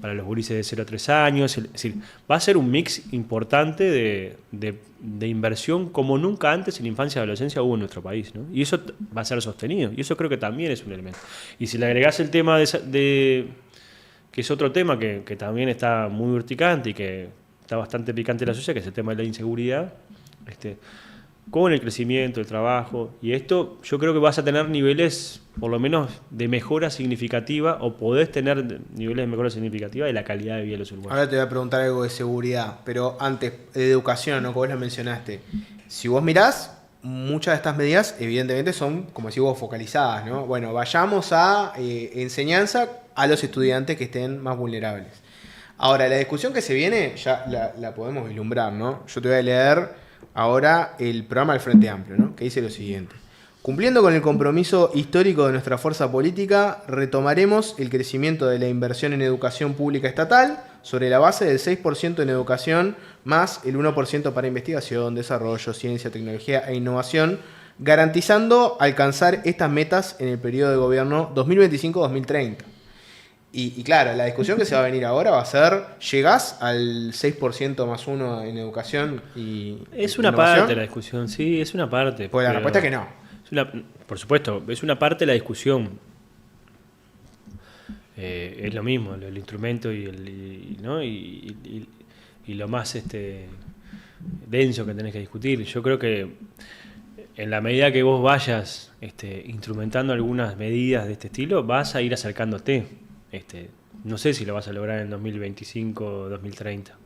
para los gurises de 0 a 3 años, es decir, va a ser un mix importante de inversión como nunca antes en la infancia y adolescencia hubo en nuestro país, ¿no? Y eso va a ser sostenido, y eso creo que también es un elemento. Y si le agregás el tema que es otro tema que también está muy urticante y que está bastante picante en la sociedad, que es el tema de la inseguridad, con el crecimiento, el trabajo, y esto yo creo que vas a tener niveles, por lo menos, de mejora significativa, o podés tener niveles de mejora significativa de la calidad de vida de los uruguayos. Ahora te voy a preguntar algo de seguridad, pero antes, de educación, ¿no? Como vos la mencionaste. Si vos mirás, muchas de estas medidas, evidentemente, son, como decís vos, focalizadas, ¿no? Bueno, vayamos a enseñanza a los estudiantes que estén más vulnerables. Ahora, la discusión que se viene, ya la podemos vislumbrar, ¿no? Yo te voy a leer ahora el programa del Frente Amplio, ¿no? Que dice lo siguiente. Cumpliendo con el compromiso histórico de nuestra fuerza política, retomaremos el crecimiento de la inversión en educación pública estatal sobre la base del 6% en educación más el 1% para investigación, desarrollo, ciencia, tecnología e innovación, garantizando alcanzar estas metas en el periodo de gobierno 2025-2030. Y claro, la discusión que se va a venir ahora va a ser, ¿llegás al 6% más 1 en educación y es una innovación? parte de la discusión, sí, es una parte. Pues la respuesta es que no. Por supuesto, es una parte de la discusión. Es lo mismo, el instrumento y lo más denso que tenés que discutir. Yo creo que en la medida que vos vayas instrumentando algunas medidas de este estilo, vas a ir acercándote. No sé si lo vas a lograr en 2025 o 2030.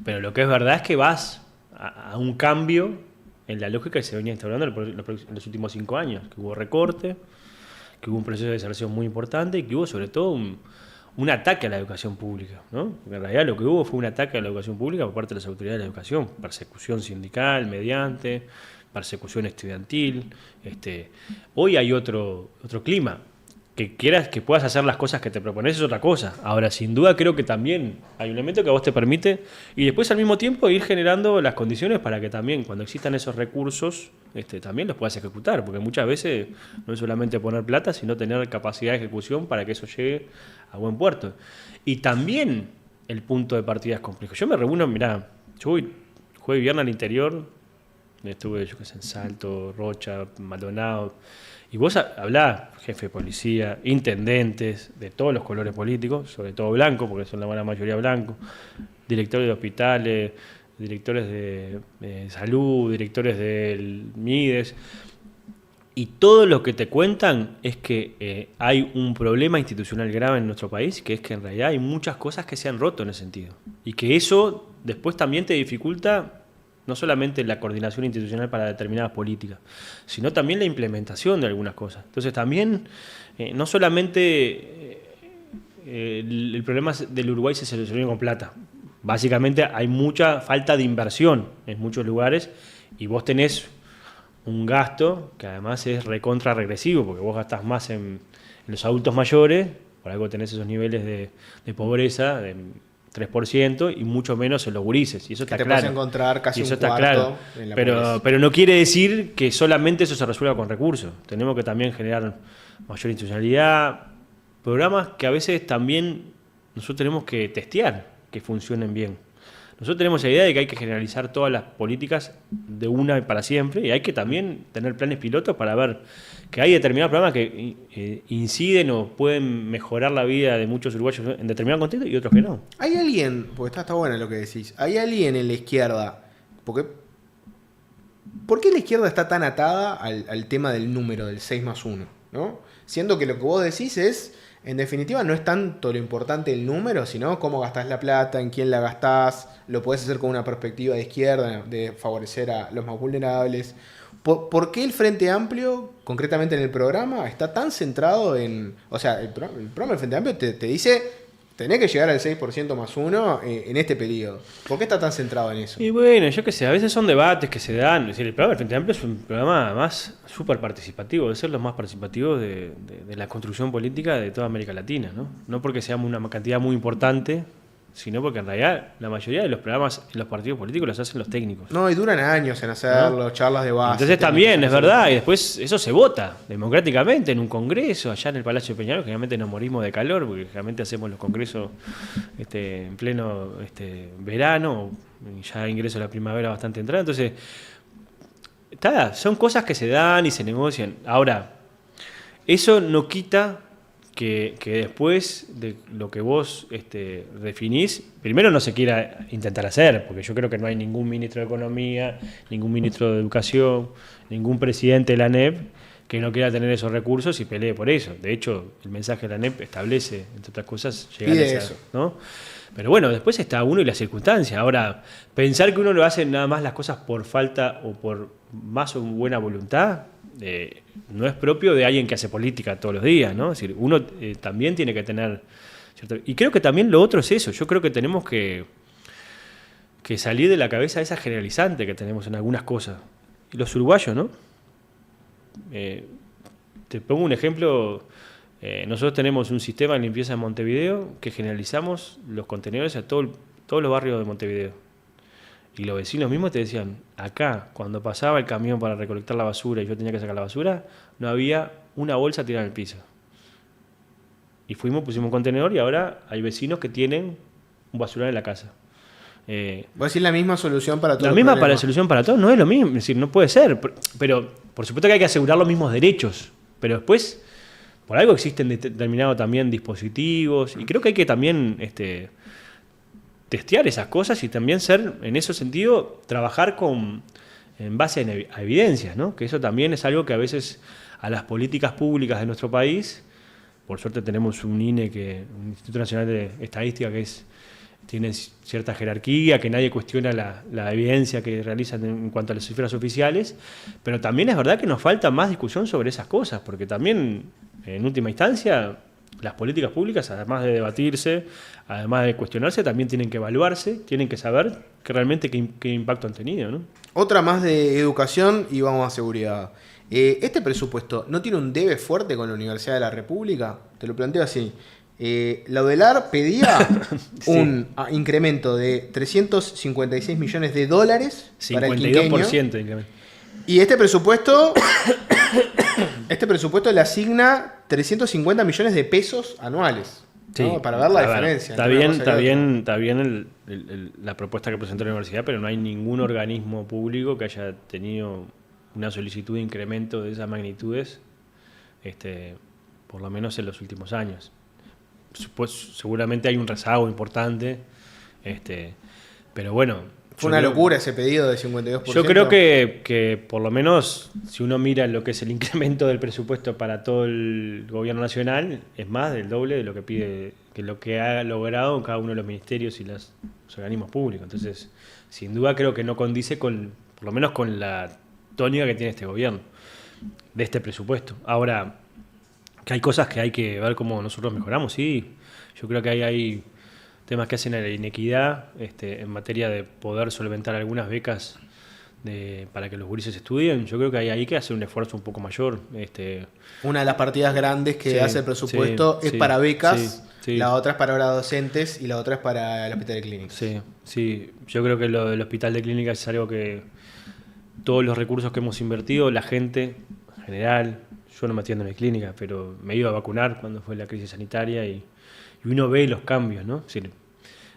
Pero lo que es verdad es que vas a un cambio en la lógica que se venía instaurando en los últimos 5 años, que hubo recorte, que hubo un proceso de deserción muy importante y que hubo sobre todo un ataque a la educación pública, ¿no? Porque en realidad lo que hubo fue un ataque a la educación pública por parte de las autoridades de la educación, persecución sindical, mediante, persecución estudiantil. Hoy hay otro clima. Que quieras que puedas hacer las cosas que te propones es otra cosa. Ahora, sin duda, creo que también hay un elemento que a vos te permite y después al mismo tiempo ir generando las condiciones para que también cuando existan esos recursos también los puedas ejecutar, porque muchas veces no es solamente poner plata, sino tener capacidad de ejecución para que eso llegue a buen puerto. Y también el punto de partida es complejo. Yo me reúno, mirá, yo voy jueves y viernes al interior, estuve yo que sé, en Salto, Rocha, Maldonado. Y vos hablás, jefe de policía, intendentes de todos los colores políticos, sobre todo blancos, porque son la buena mayoría blancos, directores de hospitales, directores de salud, directores del MIDES. Y todo lo que te cuentan es que hay un problema institucional grave en nuestro país, que es que en realidad hay muchas cosas que se han roto en ese sentido. Y que eso después también te dificulta no solamente la coordinación institucional para determinadas políticas, sino también la implementación de algunas cosas. Entonces también, no solamente el problema del Uruguay se solucionó con plata. Básicamente hay mucha falta de inversión en muchos lugares y vos tenés un gasto que además es recontra regresivo, porque vos gastás más en los adultos mayores, por algo tenés esos niveles de pobreza, de 3%, y mucho menos en los gurises, y eso está te claro. Puedes encontrar casi y eso un está cuarto claro. en la pobreza. Pero no quiere decir que solamente eso se resuelva con recursos. Tenemos que también generar mayor institucionalidad, programas que a veces también nosotros tenemos que testear que funcionen bien. Nosotros tenemos la idea de que hay que generalizar todas las políticas de una y para siempre, y hay que también tener planes pilotos para ver que hay determinados programas que inciden o pueden mejorar la vida de muchos uruguayos en determinado contexto y otros que no. ¿Hay alguien, porque está bueno lo que decís, hay alguien en la izquierda, ¿por qué la izquierda está tan atada al tema del número, del 6 más 1? ¿No? Siendo que lo que vos decís es, en definitiva, no es tanto lo importante el número, sino cómo gastás la plata, en quién la gastás, lo podés hacer con una perspectiva de izquierda, de favorecer a los más vulnerables. ¿Por qué el Frente Amplio, concretamente en el programa, está tan centrado en... O sea, el programa del Frente Amplio te dice tenés que llegar al 6% más 1 en este periodo. ¿Por qué está tan centrado en eso? Y bueno, yo qué sé, a veces son debates que se dan. Es decir, el programa del Frente Amplio es un programa más súper participativo, debe ser los más participativos de la construcción política de toda América Latina, ¿no? No porque seamos una cantidad muy importante, sino porque en realidad la mayoría de los programas en los partidos políticos los hacen los técnicos. No, y duran años en hacerlo, ¿No? charlas de base. Entonces también, es verdad, y después eso se vota democráticamente en un congreso, allá en el Palacio de Peñarol, generalmente nos morimos de calor, porque generalmente hacemos los congresos en pleno verano, y ya ingreso a la primavera bastante entrada, entonces son cosas que se dan y se negocian. Ahora, eso no quita que después de lo que vos definís, primero no se quiera intentar hacer, porque yo creo que no hay ningún ministro de Economía, ningún ministro de Educación, ningún presidente de la ANEP que no quiera tener esos recursos y pelee por eso. De hecho, el mensaje de la ANEP establece, entre otras cosas, llegar a eso, ¿no? Pero bueno, después está uno y la circunstancia. Ahora, pensar que uno lo hace nada más las cosas por falta o por más o buena voluntad, no es propio de alguien que hace política todos los días, ¿no? Es decir, uno también tiene que tener cierto... Y creo que también lo otro es eso. Yo creo que tenemos que salir de la cabeza esa generalizante que tenemos en algunas cosas. Y los uruguayos, ¿no? Te pongo un ejemplo. Nosotros tenemos un sistema de limpieza en Montevideo que generalizamos los contenedores a todos los barrios de Montevideo. Y los vecinos mismos te decían, acá, cuando pasaba el camión para recolectar la basura y yo tenía que sacar la basura, no había una bolsa tirada en el piso. Y pusimos un contenedor y ahora hay vecinos que tienen un basural en la casa. ¿Vos decís la misma solución para todos? La misma solución para todos, no es lo mismo, es decir, no puede ser. Pero por supuesto que hay que asegurar los mismos derechos, pero después, por algo existen determinados también dispositivos, y creo que hay que también testear esas cosas y también en ese sentido, trabajar en base a evidencias, ¿no? Que eso también es algo que a veces a las políticas públicas de nuestro país, por suerte tenemos un INE, un Instituto Nacional de Estadística, que tiene cierta jerarquía, que nadie cuestiona la evidencia que realizan en cuanto a las cifras oficiales, pero también es verdad que nos falta más discusión sobre esas cosas, porque también, en última instancia, las políticas públicas, además de debatirse, además de cuestionarse, también tienen que evaluarse, tienen que saber realmente qué impacto han tenido, ¿no? Otra más de educación y vamos a seguridad. ¿Este presupuesto no tiene un debe fuerte con la Universidad de la República? Te lo planteo así. La UDELAR pedía sí. un incremento de $356 millones para el quinquenio. 52% de incremento. Y este presupuesto le asigna 350 millones de pesos anuales. ¿No? Sí, Para ver la diferencia. Está bien la propuesta que presentó la universidad, pero no hay ningún organismo público que haya tenido una solicitud de incremento de esas magnitudes, por lo menos en los últimos años. Pues, seguramente hay un rezago importante, pero bueno. Fue una locura ese pedido de 52%. Yo creo que por lo menos, si uno mira lo que es el incremento del presupuesto para todo el gobierno nacional, es más del doble de lo que pide, que lo que ha logrado cada uno de los ministerios y los organismos públicos. Entonces, sin duda creo que no condice por lo menos con la tónica que tiene este gobierno, de este presupuesto. Ahora, que hay cosas que hay que ver cómo nosotros mejoramos, sí. Yo creo que hay temas que hacen a la inequidad en materia de poder solventar algunas becas para que los gurises estudien. Yo creo que hay ahí que hacer un esfuerzo un poco mayor. Una de las partidas grandes que hace el presupuesto es para becas, la otra es para horas docentes y la otra es para el hospital de clínicas. Sí. Yo creo que lo del hospital de clínicas es algo que todos los recursos que hemos invertido, la gente en general, yo no me atiendo en la clínica, pero me he ido a vacunar cuando fue la crisis sanitaria y uno ve los cambios, ¿no? Es decir,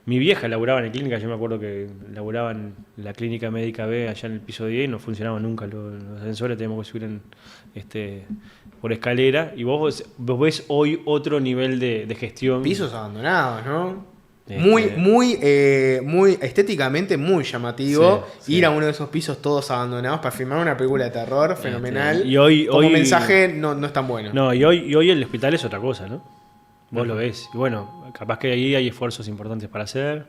mi vieja laburaba en la clínica, yo me acuerdo que laburaba en la clínica médica B allá en el piso 10 y no funcionaban nunca los ascensores, teníamos que subir por escalera y vos ves hoy otro nivel de gestión. Pisos abandonados, ¿no? Muy estéticamente muy llamativo ir a uno de esos pisos todos abandonados para filmar una película de terror fenomenal. Y hoy como mensaje no es tan bueno. No, y hoy el hospital es otra cosa, ¿no? Vos lo ves. Y bueno, capaz que ahí hay esfuerzos importantes para hacer.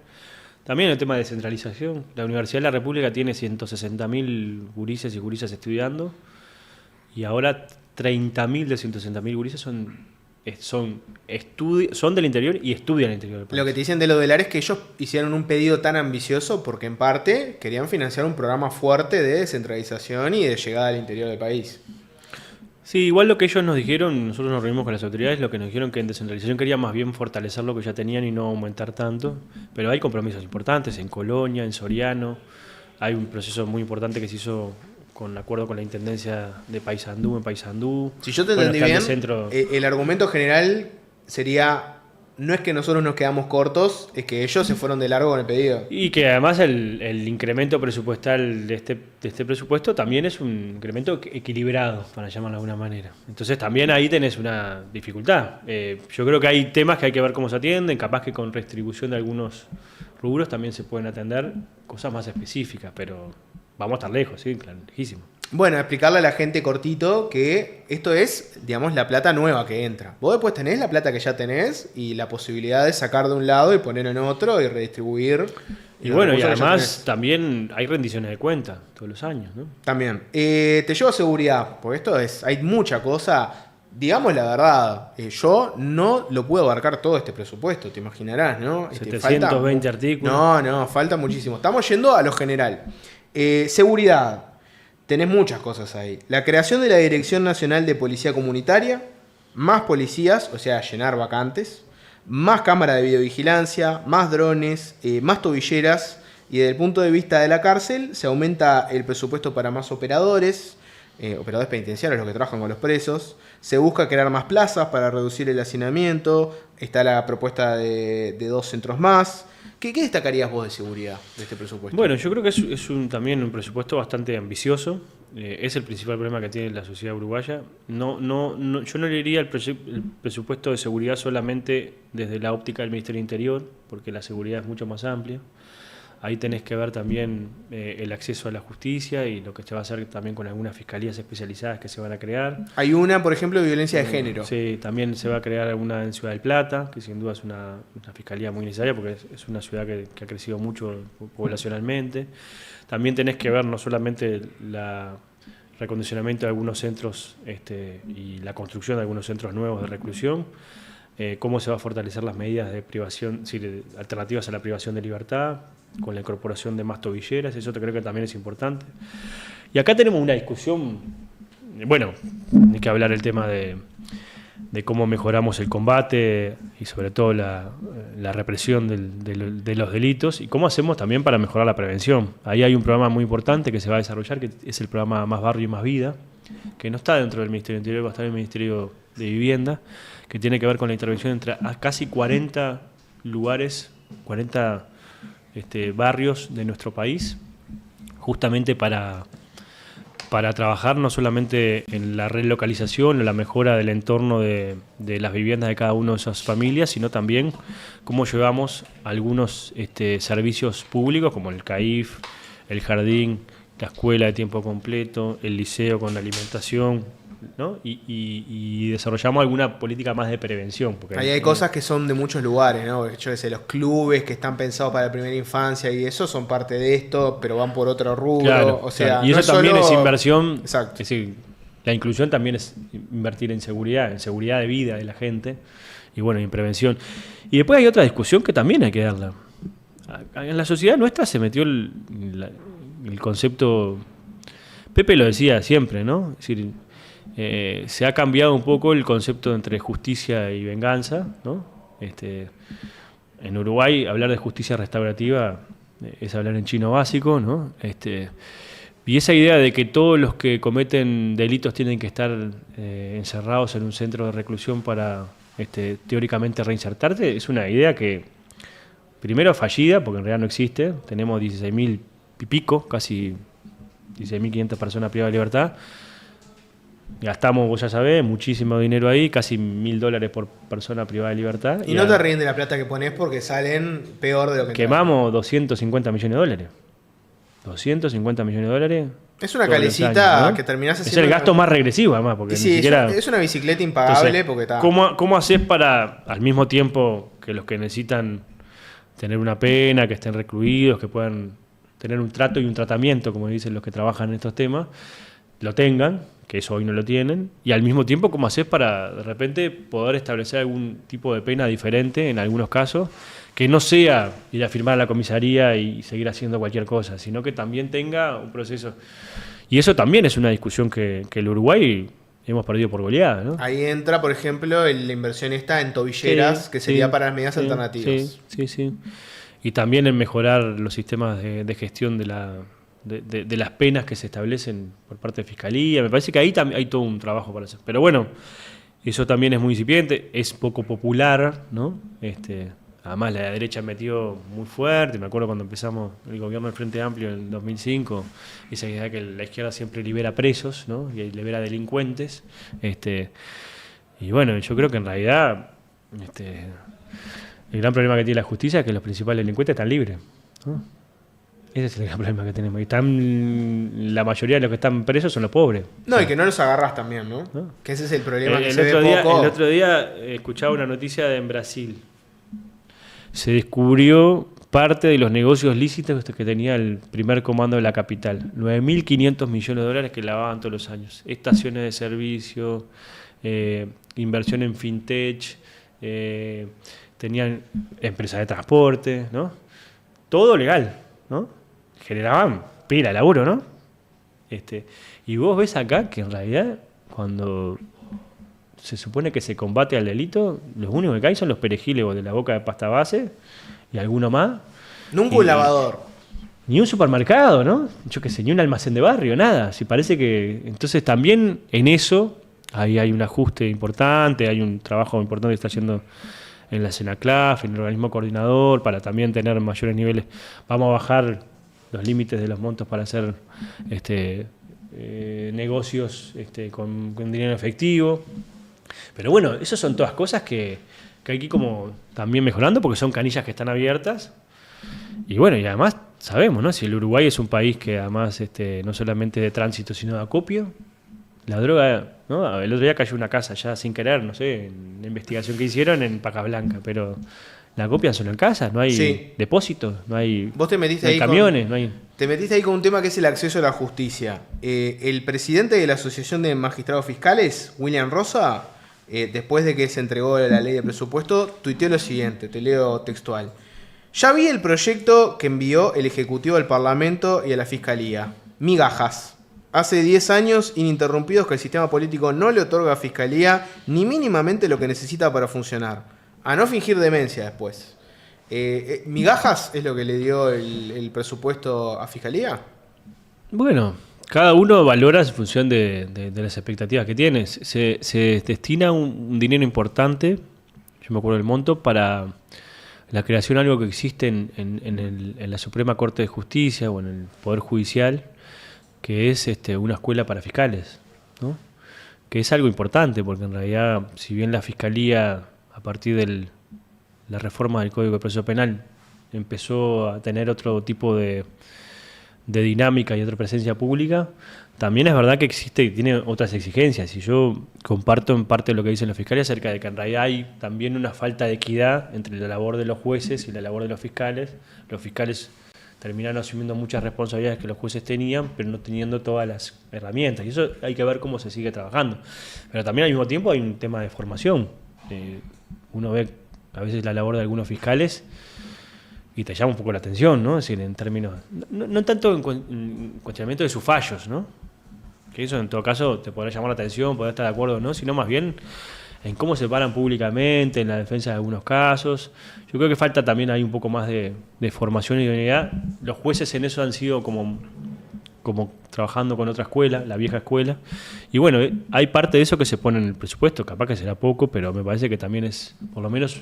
También el tema de descentralización. La Universidad de la República tiene 160.000 gurises y gurisas estudiando. Y ahora 30.000 de 160.000 gurises son son del interior y estudian el interior del país. Lo que te dicen de lo del ARE es que ellos hicieron un pedido tan ambicioso porque en parte querían financiar un programa fuerte de descentralización y de llegada al interior del país. Sí, igual lo que ellos nos dijeron, nosotros nos reunimos con las autoridades, lo que nos dijeron que en descentralización querían más bien fortalecer lo que ya tenían y no aumentar tanto, pero hay compromisos importantes en Colonia, en Soriano, hay un proceso muy importante que se hizo con acuerdo con la Intendencia de Paysandú, en Paysandú. Si yo te entendí bien, el argumento general sería, no es que nosotros nos quedamos cortos, es que ellos se fueron de largo con el pedido. Y que además el incremento presupuestal de este presupuesto también es un incremento equilibrado, para llamarlo de alguna manera. Entonces también ahí tenés una dificultad. Yo creo que hay temas que hay que ver cómo se atienden, capaz que con redistribución de algunos rubros también se pueden atender cosas más específicas, pero vamos a estar lejos, sí, claro, lejísimo. Bueno, explicarle a la gente cortito que esto es, digamos, la plata nueva que entra. Vos después tenés la plata que ya tenés y la posibilidad de sacar de un lado y poner en otro y redistribuir. Y bueno, y además también hay rendiciones de cuenta todos los años, ¿no? También. Te llevo a seguridad, porque hay mucha cosa. Digamos la verdad, yo no lo puedo abarcar todo este presupuesto, te imaginarás, ¿no? 720 artículos. No, falta muchísimo. Estamos yendo a lo general. Seguridad. Tenés muchas cosas ahí. La creación de la Dirección Nacional de Policía Comunitaria, más policías, o sea, llenar vacantes, más cámara de videovigilancia, más drones, más tobilleras, y desde el punto de vista de la cárcel se aumenta el presupuesto para más operadores penitenciarios, los que trabajan con los presos. Se busca crear más plazas para reducir el hacinamiento. Está la propuesta de 2 centros más. ¿Qué destacarías vos de seguridad de este presupuesto? Bueno, yo creo que es también un presupuesto bastante ambicioso. Es el principal problema que tiene la sociedad uruguaya. Yo no leería el presupuesto de seguridad solamente desde la óptica del Ministerio del Interior, porque la seguridad es mucho más amplia. Ahí tenés que ver también el acceso a la justicia y lo que se va a hacer también con algunas fiscalías especializadas que se van a crear. Hay una, por ejemplo, de violencia de género. Sí, también se va a crear una en Ciudad del Plata, que sin duda es una fiscalía muy necesaria porque es una ciudad que ha crecido mucho poblacionalmente. También tenés que ver no solamente el recondicionamiento de algunos centros y la construcción de algunos centros nuevos de reclusión, cómo se va a fortalecer las medidas de privación, alternativas a la privación de libertad, con la incorporación de más tobilleras, eso creo que también es importante. Y acá tenemos una discusión, bueno, hay que hablar el tema de cómo mejoramos el combate y sobre todo la represión de los delitos y cómo hacemos también para mejorar la prevención. Ahí hay un programa muy importante que se va a desarrollar, que es el programa Más Barrio y Más Vida, que no está dentro del Ministerio del Interior, va a estar en el Ministerio de Vivienda, que tiene que ver con la intervención entre casi 40 lugares, 40 barrios de nuestro país, justamente para trabajar no solamente en la relocalización o la mejora del entorno de las viviendas de cada una de esas familias, sino también cómo llevamos algunos servicios públicos como el CAIF, el jardín, la escuela de tiempo completo, el liceo con la alimentación, ¿no? Y desarrollamos alguna política más de prevención. Porque ahí hay cosas que son de muchos lugares, ¿no? Yo sé, los clubes que están pensados para la primera infancia y eso son parte de esto, pero van por otro rubro. Claro, o sea, y eso no también solo... es inversión. Exacto. Es decir, la inclusión también es invertir en seguridad de vida de la gente y bueno, en prevención. Y después hay otra discusión que también hay que darla. En la sociedad nuestra se metió el concepto, Pepe lo decía siempre, ¿no? Es decir, se ha cambiado un poco el concepto entre justicia y venganza, ¿no? En Uruguay hablar de justicia restaurativa es hablar en chino básico, ¿no? Y esa idea de que todos los que cometen delitos tienen que estar encerrados en un centro de reclusión para teóricamente reinsertarse es una idea que primero fallida, porque en realidad no existe. Tenemos 16.000 y pico, casi 16.500 personas privadas de libertad. Gastamos, vos ya sabés, muchísimo dinero ahí, casi $1.000 por persona privada de libertad. Y no te ríen de la plata que pones porque salen peor de lo que quemamos $250 millones. 250 millones de dólares. Es una calecita, ¿no? Que terminás haciendo. Es el gasto más regresivo, además. Porque sí, ni siquiera... es una bicicleta impagable. Entonces, porque está... ¿Cómo haces para, al mismo tiempo que los que necesitan tener una pena, que estén recluidos, que puedan tener un trato y un tratamiento, como dicen los que trabajan en estos temas, lo tengan, que eso hoy no lo tienen, y al mismo tiempo cómo haces para de repente poder establecer algún tipo de pena diferente en algunos casos, que no sea ir a firmar a la comisaría y seguir haciendo cualquier cosa, sino que también tenga un proceso. Y eso también es una discusión que el Uruguay hemos perdido por goleada, ¿no? Ahí entra, por ejemplo, la inversión esta en tobilleras, Sí, que sería sí, para las medidas sí, alternativas. Sí. Y también en mejorar los sistemas de gestión de las penas que se establecen por parte de Fiscalía. Me parece que ahí hay todo un trabajo para hacer. Pero bueno, eso también es muy incipiente, es poco popular, ¿no? Además la derecha metió muy fuerte. Me acuerdo cuando empezamos el gobierno del Frente Amplio en el 2005, esa idea que la izquierda siempre libera presos, ¿no? Y libera delincuentes. Y bueno, yo creo que en realidad el gran problema que tiene la justicia es que los principales delincuentes están libres, ¿no? Ese es el gran problema que tenemos. Y la mayoría de los que están presos son los pobres. No, o sea, y que no los agarras también, ¿no? ¿no? Que ese es el problema que el se ve otro poco. día escuchaba una noticia en Brasil. Se descubrió parte de los negocios lícitos que tenía el primer comando de la capital. 9.500 millones de dólares que lavaban todos los años. Estaciones de servicio, inversión en fintech, tenían empresas de transporte, ¿no? Todo legal, ¿no? Generaban pila de laburo, ¿no? Y vos ves acá que en realidad cuando se supone que se combate al delito, los únicos que caen son los perejiles de la boca de pasta base y alguno más. Nunca un lavador. Ni un supermercado, ¿no? Yo qué sé, ni un almacén de barrio, nada. Si parece que... Entonces también en eso ahí hay un ajuste importante, hay un trabajo importante que está haciendo en la CENACLAF, en el organismo coordinador, para también tener mayores niveles. Vamos a bajar los límites de los montos para hacer negocios con dinero efectivo. Pero bueno, esas son todas cosas que hay que ir como también mejorando, porque son canillas que están abiertas. Y bueno, y además sabemos, ¿no? Si el Uruguay es un país que además no solamente de tránsito, sino de acopio, la droga, ¿no? El otro día cayó una casa ya sin querer, no sé, en la investigación que hicieron en Paca Blanca, pero la acopian solo en casa, no hay depósitos, no hay, Vos te metiste no hay ahí camiones, no hay... Te metiste ahí con un tema que es el acceso a la justicia. El presidente de la Asociación de Magistrados Fiscales, William Rosa, después de que se entregó la ley de presupuesto, tuiteó lo siguiente, te leo textual. Ya vi el proyecto que envió el Ejecutivo al Parlamento y a la Fiscalía. Migajas. Hace 10 años ininterrumpidos que el sistema político no le otorga a Fiscalía ni mínimamente lo que necesita para funcionar. A no fingir demencia después. ¿Migajas es lo que le dio el presupuesto a Fiscalía? Bueno, cada uno valora en función de las expectativas que tiene. Se destina un dinero importante, yo me acuerdo del monto, para la creación de algo que existe en la Suprema Corte de Justicia o en el Poder Judicial, que es una escuela para fiscales, ¿no? Que es algo importante, porque en realidad, si bien la Fiscalía, a partir de la reforma del Código de Proceso Penal, empezó a tener otro tipo de dinámica y otra presencia pública, también es verdad que existe y tiene otras exigencias. Y yo comparto en parte lo que dicen los fiscales acerca de que en realidad hay también una falta de equidad entre la labor de los jueces y la labor de los fiscales. Los fiscales terminaron asumiendo muchas responsabilidades que los jueces tenían, pero no teniendo todas las herramientas. Y eso hay que ver cómo se sigue trabajando. Pero también al mismo tiempo hay un tema de formación. Uno ve a veces la labor de algunos fiscales y te llama un poco la atención, ¿no? Es decir, en términos, no tanto en cuestionamiento de sus fallos, ¿no? Que eso en todo caso te podrá llamar la atención, podrá estar de acuerdo o no, sino más bien en cómo se paran públicamente, en la defensa de algunos casos. Yo creo que falta también ahí un poco más de formación y de unidad. Los jueces en eso han sido como trabajando con otra escuela, la vieja escuela. Y bueno, hay parte de eso que se pone en el presupuesto, capaz que será poco, pero me parece que también es por lo menos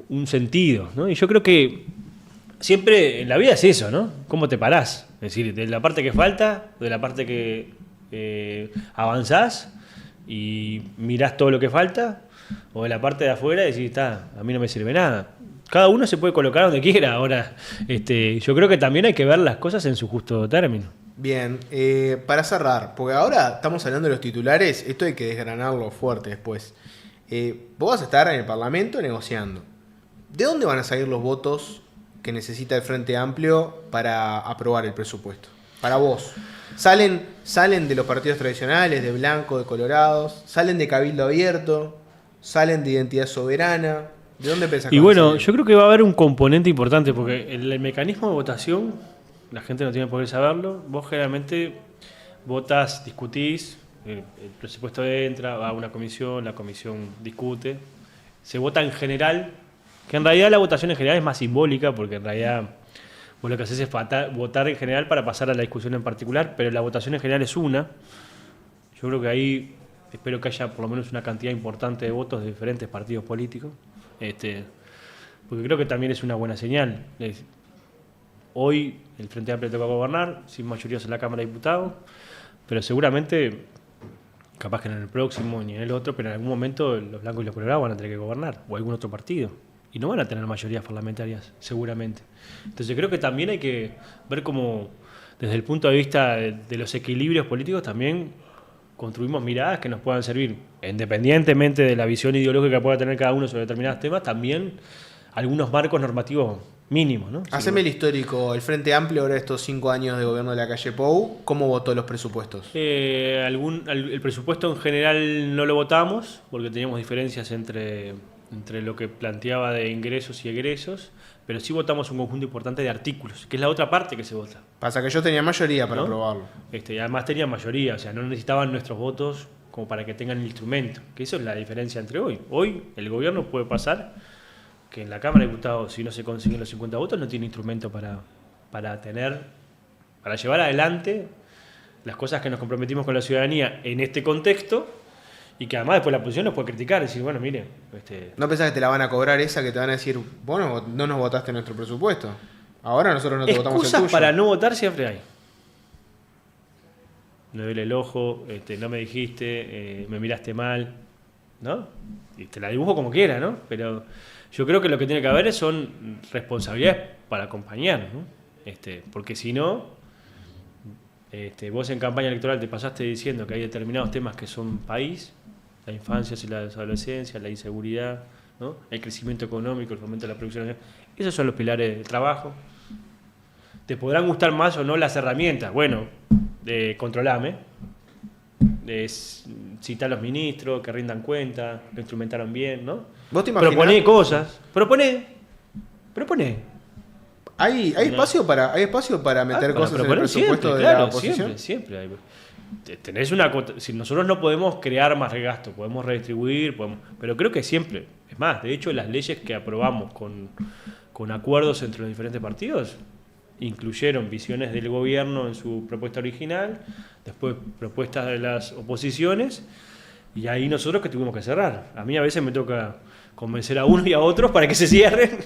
un sentido, ¿no? Y yo creo que siempre en la vida es eso, ¿no? ¿Cómo te parás? Es decir, de la parte que falta, de la parte que avanzás y mirás todo lo que falta, o de la parte de afuera y decís, a mí no me sirve nada. Cada uno se puede colocar donde quiera. Ahora, yo creo que también hay que ver las cosas en su justo término. Bien, para cerrar, porque ahora estamos hablando de los titulares, esto hay que desgranarlo fuerte después. Vos vas a estar en el Parlamento negociando. ¿De dónde van a salir los votos que necesita el Frente Amplio para aprobar el presupuesto? Para vos. Salen de los partidos tradicionales, de blanco, de colorados, salen de cabildo abierto, salen de identidad soberana. ¿De dónde pensás que Y van a bueno, salir? yo creo que va a haber un componente importante, porque el mecanismo de votación, la gente no tiene por qué saberlo, vos generalmente votás, discutís, el presupuesto entra, va a una comisión, la comisión discute, se vota en general, que en realidad la votación en general es más simbólica, porque en realidad vos lo que haces es votar en general para pasar a la discusión en particular, pero la votación en general es una. Yo creo que ahí espero que haya por lo menos una cantidad importante de votos de diferentes partidos políticos, porque creo que también es una buena señal. Hoy el Frente Amplio toca gobernar, sin mayorías en la Cámara de Diputados, pero seguramente, capaz que no en el próximo ni en el otro, pero en algún momento los blancos y los colorados van a tener que gobernar, o algún otro partido, y no van a tener mayorías parlamentarias, seguramente. Entonces creo que también hay que ver cómo, desde el punto de vista de los equilibrios políticos, también construimos miradas que nos puedan servir, independientemente de la visión ideológica que pueda tener cada uno sobre determinados temas, también algunos marcos normativos mínimos, ¿no? Haceme el histórico, el Frente Amplio ahora estos 5 años de gobierno de la calle Pou, ¿cómo votó los presupuestos? El presupuesto en general no lo votamos, porque teníamos diferencias entre lo que planteaba de ingresos y egresos, pero sí votamos un conjunto importante de artículos, que es la otra parte que se vota. Pasa que yo tenía mayoría para ¿No? aprobarlo. Y además tenían mayoría, o sea, no necesitaban nuestros votos como para que tengan el instrumento, que eso es la diferencia entre hoy. Hoy el gobierno puede pasar que en la Cámara de Diputados, si no se consiguen los 50 votos, no tiene instrumento para llevar adelante las cosas que nos comprometimos con la ciudadanía en este contexto, y que además después la oposición nos puede criticar, decir, bueno, mire... ¿No pensás que te la van a cobrar esa, que te van a decir, bueno, no nos votaste nuestro presupuesto? Ahora nosotros no te votamos el excusas tuyo. para no votar siempre hay. Me duele el ojo, no me dijiste, me miraste mal, ¿no? Y te la dibujo como quiera, ¿no? Pero yo creo que lo que tiene que haber son responsabilidades para acompañar, ¿no? Porque si no, vos en campaña electoral te pasaste diciendo que hay determinados temas que son país, la infancia y la adolescencia, la inseguridad, ¿no? El crecimiento económico, el fomento de la producción. Esos son los pilares del trabajo. Te podrán gustar más o no las herramientas. Bueno, controlame, citar a los ministros, que rindan cuenta, que instrumentaron bien, ¿no? ¿Vos te imaginás? Proponé cosas, proponé. ¿Hay espacio para meter cosas en el presupuesto de la oposición? Siempre hay. Tenés si nosotros no podemos crear más gasto, podemos redistribuir, pero creo que siempre, es más, de hecho las leyes que aprobamos con acuerdos entre los diferentes partidos incluyeron visiones del gobierno en su propuesta original, después propuestas de las oposiciones, y ahí nosotros que tuvimos que cerrar. A mí a veces me toca convencer a uno y a otros para que se cierren.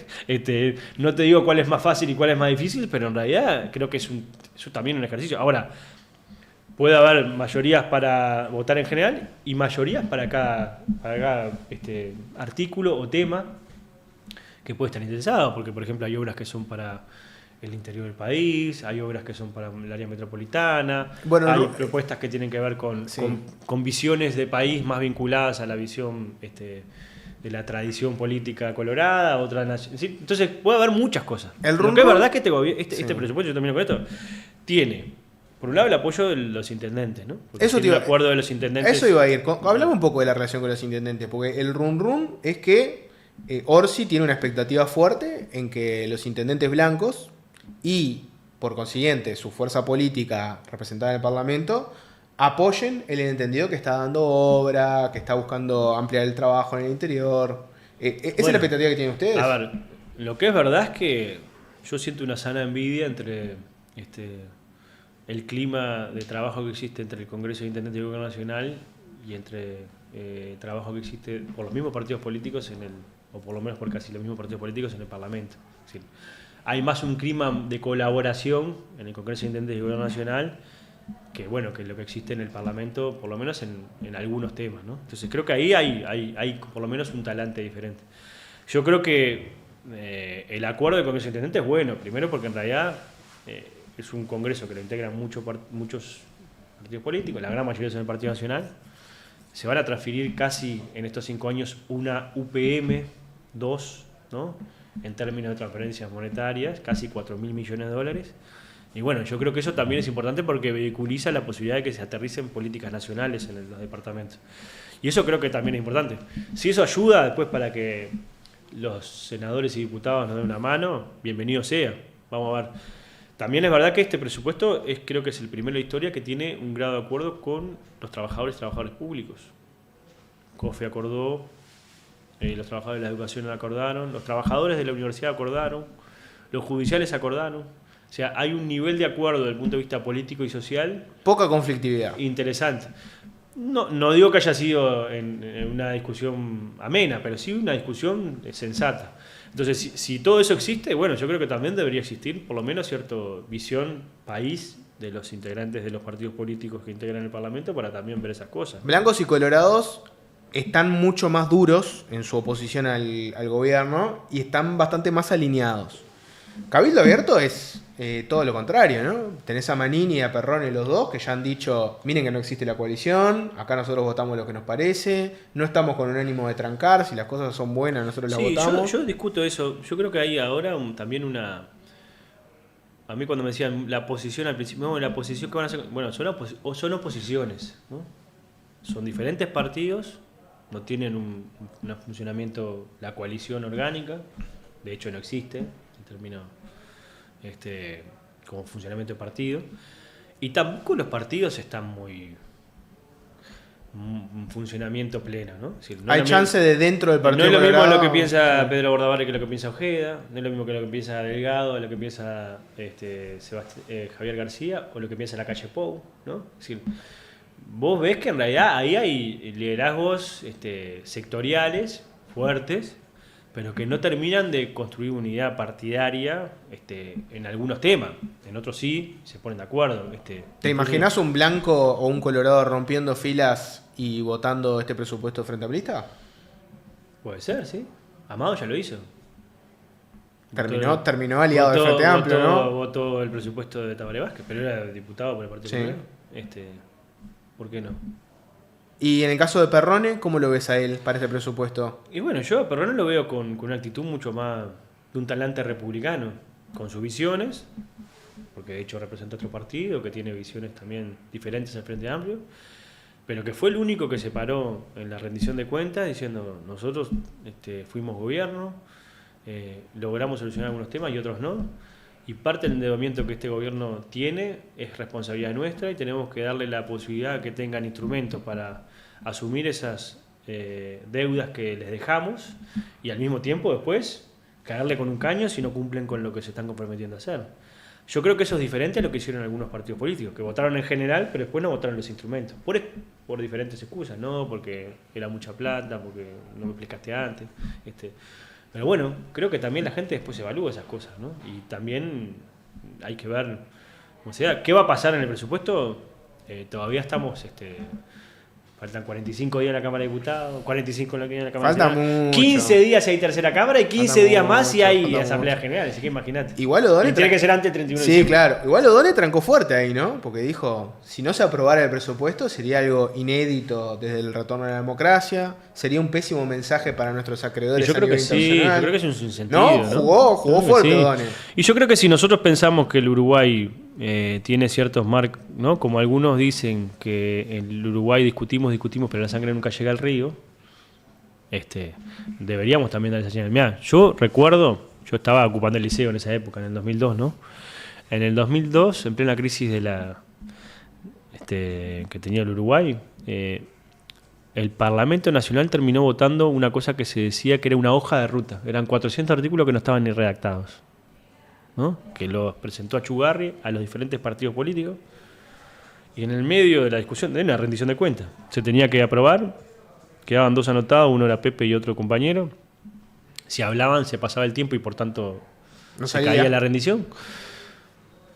No te digo cuál es más fácil y cuál es más difícil, pero en realidad creo que es también un ejercicio. Ahora, puede haber mayorías para votar en general y mayorías para cada artículo o tema que puede estar interesado, porque por ejemplo hay obras que son para el interior del país, hay obras que son para el área metropolitana, Bueno, hay propuestas que tienen que ver con visiones de país más vinculadas a la visión de la tradición política colorada, otra nación. ¿Sí? Entonces puede haber muchas cosas. Lo que es verdad es que este presupuesto, yo termino con esto, tiene, por un lado, el apoyo de los intendentes, ¿no? Porque Eso tiene un acuerdo de los intendentes. Eso iba a ir. Hablamos un poco de la relación con los intendentes, porque el run es que Orsi tiene una expectativa fuerte en que los intendentes blancos y, por consiguiente, su fuerza política representada en el Parlamento apoyen el entendido que está dando obra, que está buscando ampliar el trabajo en el interior. ¿Esa es la expectativa que tienen ustedes? A ver, lo que es verdad es que yo siento una sana envidia entre el clima de trabajo que existe entre el Congreso de Intendentes y el Gobierno Nacional y entre trabajo que existe por los mismos partidos políticos o por lo menos por casi los mismos partidos políticos en el Parlamento. Es decir, hay más un clima de colaboración en el Congreso de Intendentes y el Gobierno Nacional que lo que existe en el Parlamento, por lo menos en algunos temas, ¿no? Entonces creo que ahí hay por lo menos un talante diferente. Yo creo que el acuerdo del Congreso de Intendentes es bueno, primero porque en realidad es un Congreso que lo integran muchos partidos políticos, la gran mayoría son el Partido Nacional. Se van a transferir casi en estos 5 años una UPM 2, ¿no? En términos de transferencias monetarias, casi $4.000 millones. Y bueno, yo creo que eso también es importante porque vehiculiza la posibilidad de que se aterricen políticas nacionales en los departamentos. Y eso creo que también es importante. Si eso ayuda después para que los senadores y diputados nos den una mano, bienvenido sea. Vamos a ver. También es verdad que este presupuesto creo que es el primero de la historia que tiene un grado de acuerdo con los trabajadores y trabajadores públicos. COFE acordó, los trabajadores de la educación acordaron, los trabajadores de la universidad acordaron, los judiciales acordaron. O sea, hay un nivel de acuerdo desde el punto de vista político y social. Poca conflictividad. Interesante. No digo que haya sido en una discusión amena, pero sí una discusión sensata. Entonces, si todo eso existe, bueno, yo creo que también debería existir por lo menos cierta visión país de los integrantes de los partidos políticos que integran el Parlamento para también ver esas cosas. Blancos y colorados están mucho más duros en su oposición al gobierno y están bastante más alineados. Cabildo Abierto es todo lo contrario, ¿no? Tenés a Manini y a Perrone los dos que ya han dicho, miren que no existe la coalición, acá nosotros votamos lo que nos parece, no estamos con un ánimo de trancar, si las cosas son buenas nosotros las votamos. Yo discuto eso, yo creo que hay ahora también una... A mí cuando me decían la posición al principio, no, la posición que van a hacer... Bueno, son oposiciones, ¿no? Son diferentes partidos, no tienen un funcionamiento, la coalición orgánica, de hecho no existe, en términos como funcionamiento de partido, y tampoco los partidos están muy en funcionamiento pleno, ¿no? Es decir, hay chance de dentro del partido. No es lo mismo colorado, lo que piensa Pedro Bordaberry que lo que piensa Ojeda, no es lo mismo que lo que piensa Delgado, lo que piensa Javier García o lo que piensa la calle Pou, ¿no? Es decir, vos ves que en realidad ahí hay liderazgos sectoriales fuertes, pero que no terminan de construir unidad partidaria en algunos temas. En otros sí, se ponen de acuerdo. ¿Te imaginás un blanco o un colorado rompiendo filas y votando este presupuesto frente amplista? Puede ser, sí. Amado ya lo hizo. Terminó aliado del Frente Amplio, ¿no? Votó el presupuesto de Tabaré Vázquez, pero era diputado por el Partido Popular. ¿Por qué no? Y en el caso de Perrone, ¿cómo lo ves a él para este presupuesto? Y bueno, yo a Perrone lo veo con una actitud mucho más de un talante republicano, con sus visiones, porque de hecho representa otro partido que tiene visiones también diferentes al Frente Amplio, pero que fue el único que se paró en la rendición de cuentas diciendo nosotros fuimos gobierno, logramos solucionar algunos temas y otros no, y parte del endeudamiento que este gobierno tiene es responsabilidad nuestra y tenemos que darle la posibilidad de que tengan instrumentos para asumir esas deudas que les dejamos y al mismo tiempo después caerle con un caño si no cumplen con lo que se están comprometiendo a hacer. Yo creo que eso es diferente a lo que hicieron algunos partidos políticos, que votaron en general, pero después no votaron los instrumentos, por diferentes excusas, no porque era mucha plata, porque no me explicaste antes. Pero bueno, creo que también la gente después evalúa esas cosas, ¿no? Y también hay que ver, o sea, qué va a pasar en el presupuesto. Todavía estamos, faltan 45 días en la Cámara de Diputados, 45 en la Cámara Falta Nacional, mucho. 15 días hay tercera Cámara y 15 Falta días más si hay mucho, Asamblea General, así que imagínate. Igual O'Donnell Tiene que ser antes del 31 de Sí, diciembre. claro. Igual O'Donnell trancó fuerte ahí, ¿no? Porque dijo, si no se aprobara el presupuesto sería algo inédito desde el retorno a la democracia, sería un pésimo mensaje para nuestros acreedores Y yo creo a nivel que sí, internacional. yo creo que es un sinsentido. No, jugó Creo que fuerte sí. O'Donnell. Y yo creo que si nosotros pensamos que el Uruguay tiene ciertos marcos, ¿no? Como algunos dicen que en el Uruguay discutimos, pero la sangre nunca llega al río, deberíamos también dar esa señal. Mirá, yo recuerdo, yo estaba ocupando el liceo en esa época, en el 2002, ¿no? En el 2002, en plena crisis de que tenía el Uruguay, el Parlamento Nacional terminó votando una cosa que se decía que era una hoja de ruta. Eran 400 artículos que no estaban ni redactados, ¿no? Que los presentó Achugarri a los diferentes partidos políticos y en el medio de la discusión de una rendición de cuentas se tenía que aprobar, quedaban dos anotados, uno era Pepe y otro compañero, si hablaban se pasaba el tiempo y por tanto No se salía. caía la rendición.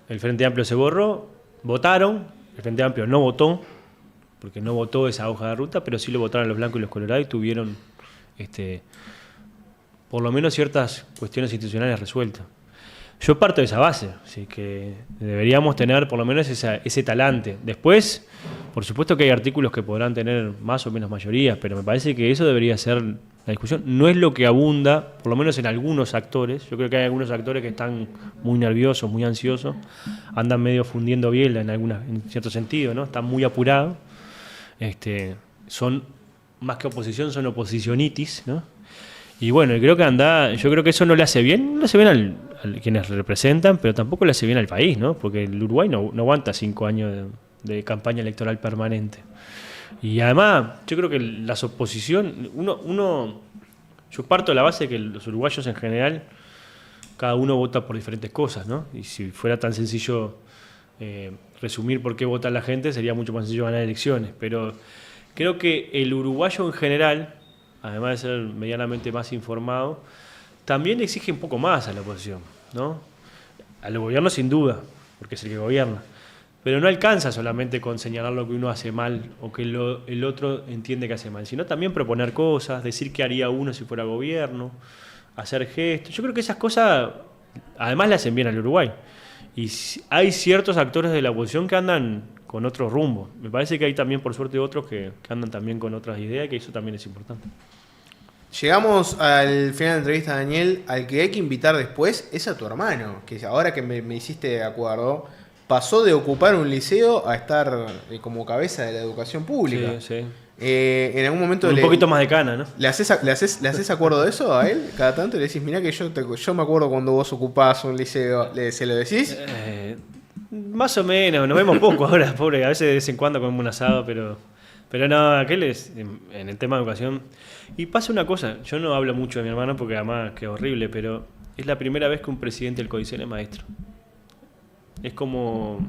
El Frente Amplio se borró, votaron, el Frente Amplio no votó porque no votó esa hoja de ruta, pero sí lo votaron los blancos y los colorados y tuvieron por lo menos ciertas cuestiones institucionales resueltas. Yo parto de esa base, así que deberíamos tener por lo menos ese talante. Después, por supuesto que hay artículos que podrán tener más o menos mayorías, pero me parece que eso debería ser la discusión. No es lo que abunda, por lo menos en algunos actores. Yo creo que hay algunos actores que están muy nerviosos, muy ansiosos, andan medio fundiendo biela en cierto sentido, ¿no? Están muy apurados. Son más que oposición, son oposicionitis, ¿no? Y bueno, yo creo que eso no le hace bien, a quienes representan, pero tampoco le hace bien al país, ¿no? Porque el Uruguay no aguanta 5 años de campaña electoral permanente. Y además, yo creo que las oposiciones, yo parto de la base de que los uruguayos en general, cada uno vota por diferentes cosas, ¿no? Y si fuera tan sencillo resumir por qué vota la gente, sería mucho más sencillo ganar elecciones. Pero creo que el uruguayo en general, además de ser medianamente más informado, también exige un poco más a la oposición, ¿no? Al gobierno sin duda, porque es el que gobierna. Pero no alcanza solamente con señalar lo que uno hace mal o que el otro entiende que hace mal, sino también proponer cosas, decir qué haría uno si fuera gobierno, hacer gestos. Yo creo que esas cosas además le hacen bien al Uruguay. Y hay ciertos actores de la oposición que andan con otro rumbo. Me parece que hay también, por suerte, otros que andan también con otras ideas, que eso también es importante. Llegamos al final de la entrevista, Daniel. Al que hay que invitar después es a tu hermano, que ahora que me hiciste de acuerdo, pasó de ocupar un liceo a estar como cabeza de la educación pública. Sí, sí. En algún momento un poquito más de cana, ¿no? ¿Le haces acuerdo de eso a él? Cada tanto le decís, mirá que yo me acuerdo cuando vos ocupabas un liceo. ¿Se lo decís? Más o menos, nos vemos poco ahora, pobre. A veces de vez en cuando comemos un asado, pero no, aquel es en el tema de educación. Y pasa una cosa, yo no hablo mucho de mi hermano porque además que horrible, pero es la primera vez que un presidente del Codicen es maestro. Es como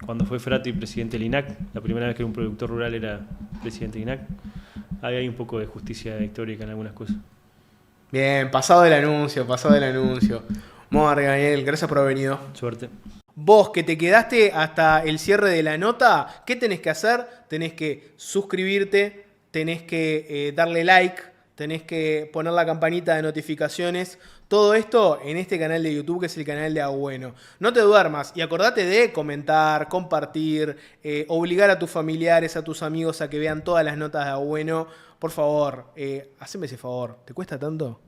cuando fue Frati presidente del INAC, la primera vez que un productor rural era presidente del INAC. Ahí hay un poco de justicia histórica en algunas cosas. Bien, pasado el anuncio. Morgan, Daniel, gracias por haber venido. Suerte. Vos que te quedaste hasta el cierre de la nota, ¿qué tenés que hacer? Tenés que suscribirte, tenés que darle like, tenés que poner la campanita de notificaciones. Todo esto en este canal de YouTube, que es el canal de Agüeno. No te duermas y acordate de comentar, compartir, obligar a tus familiares, a tus amigos a que vean todas las notas de Agüeno. Por favor, haceme ese favor. ¿Te cuesta tanto?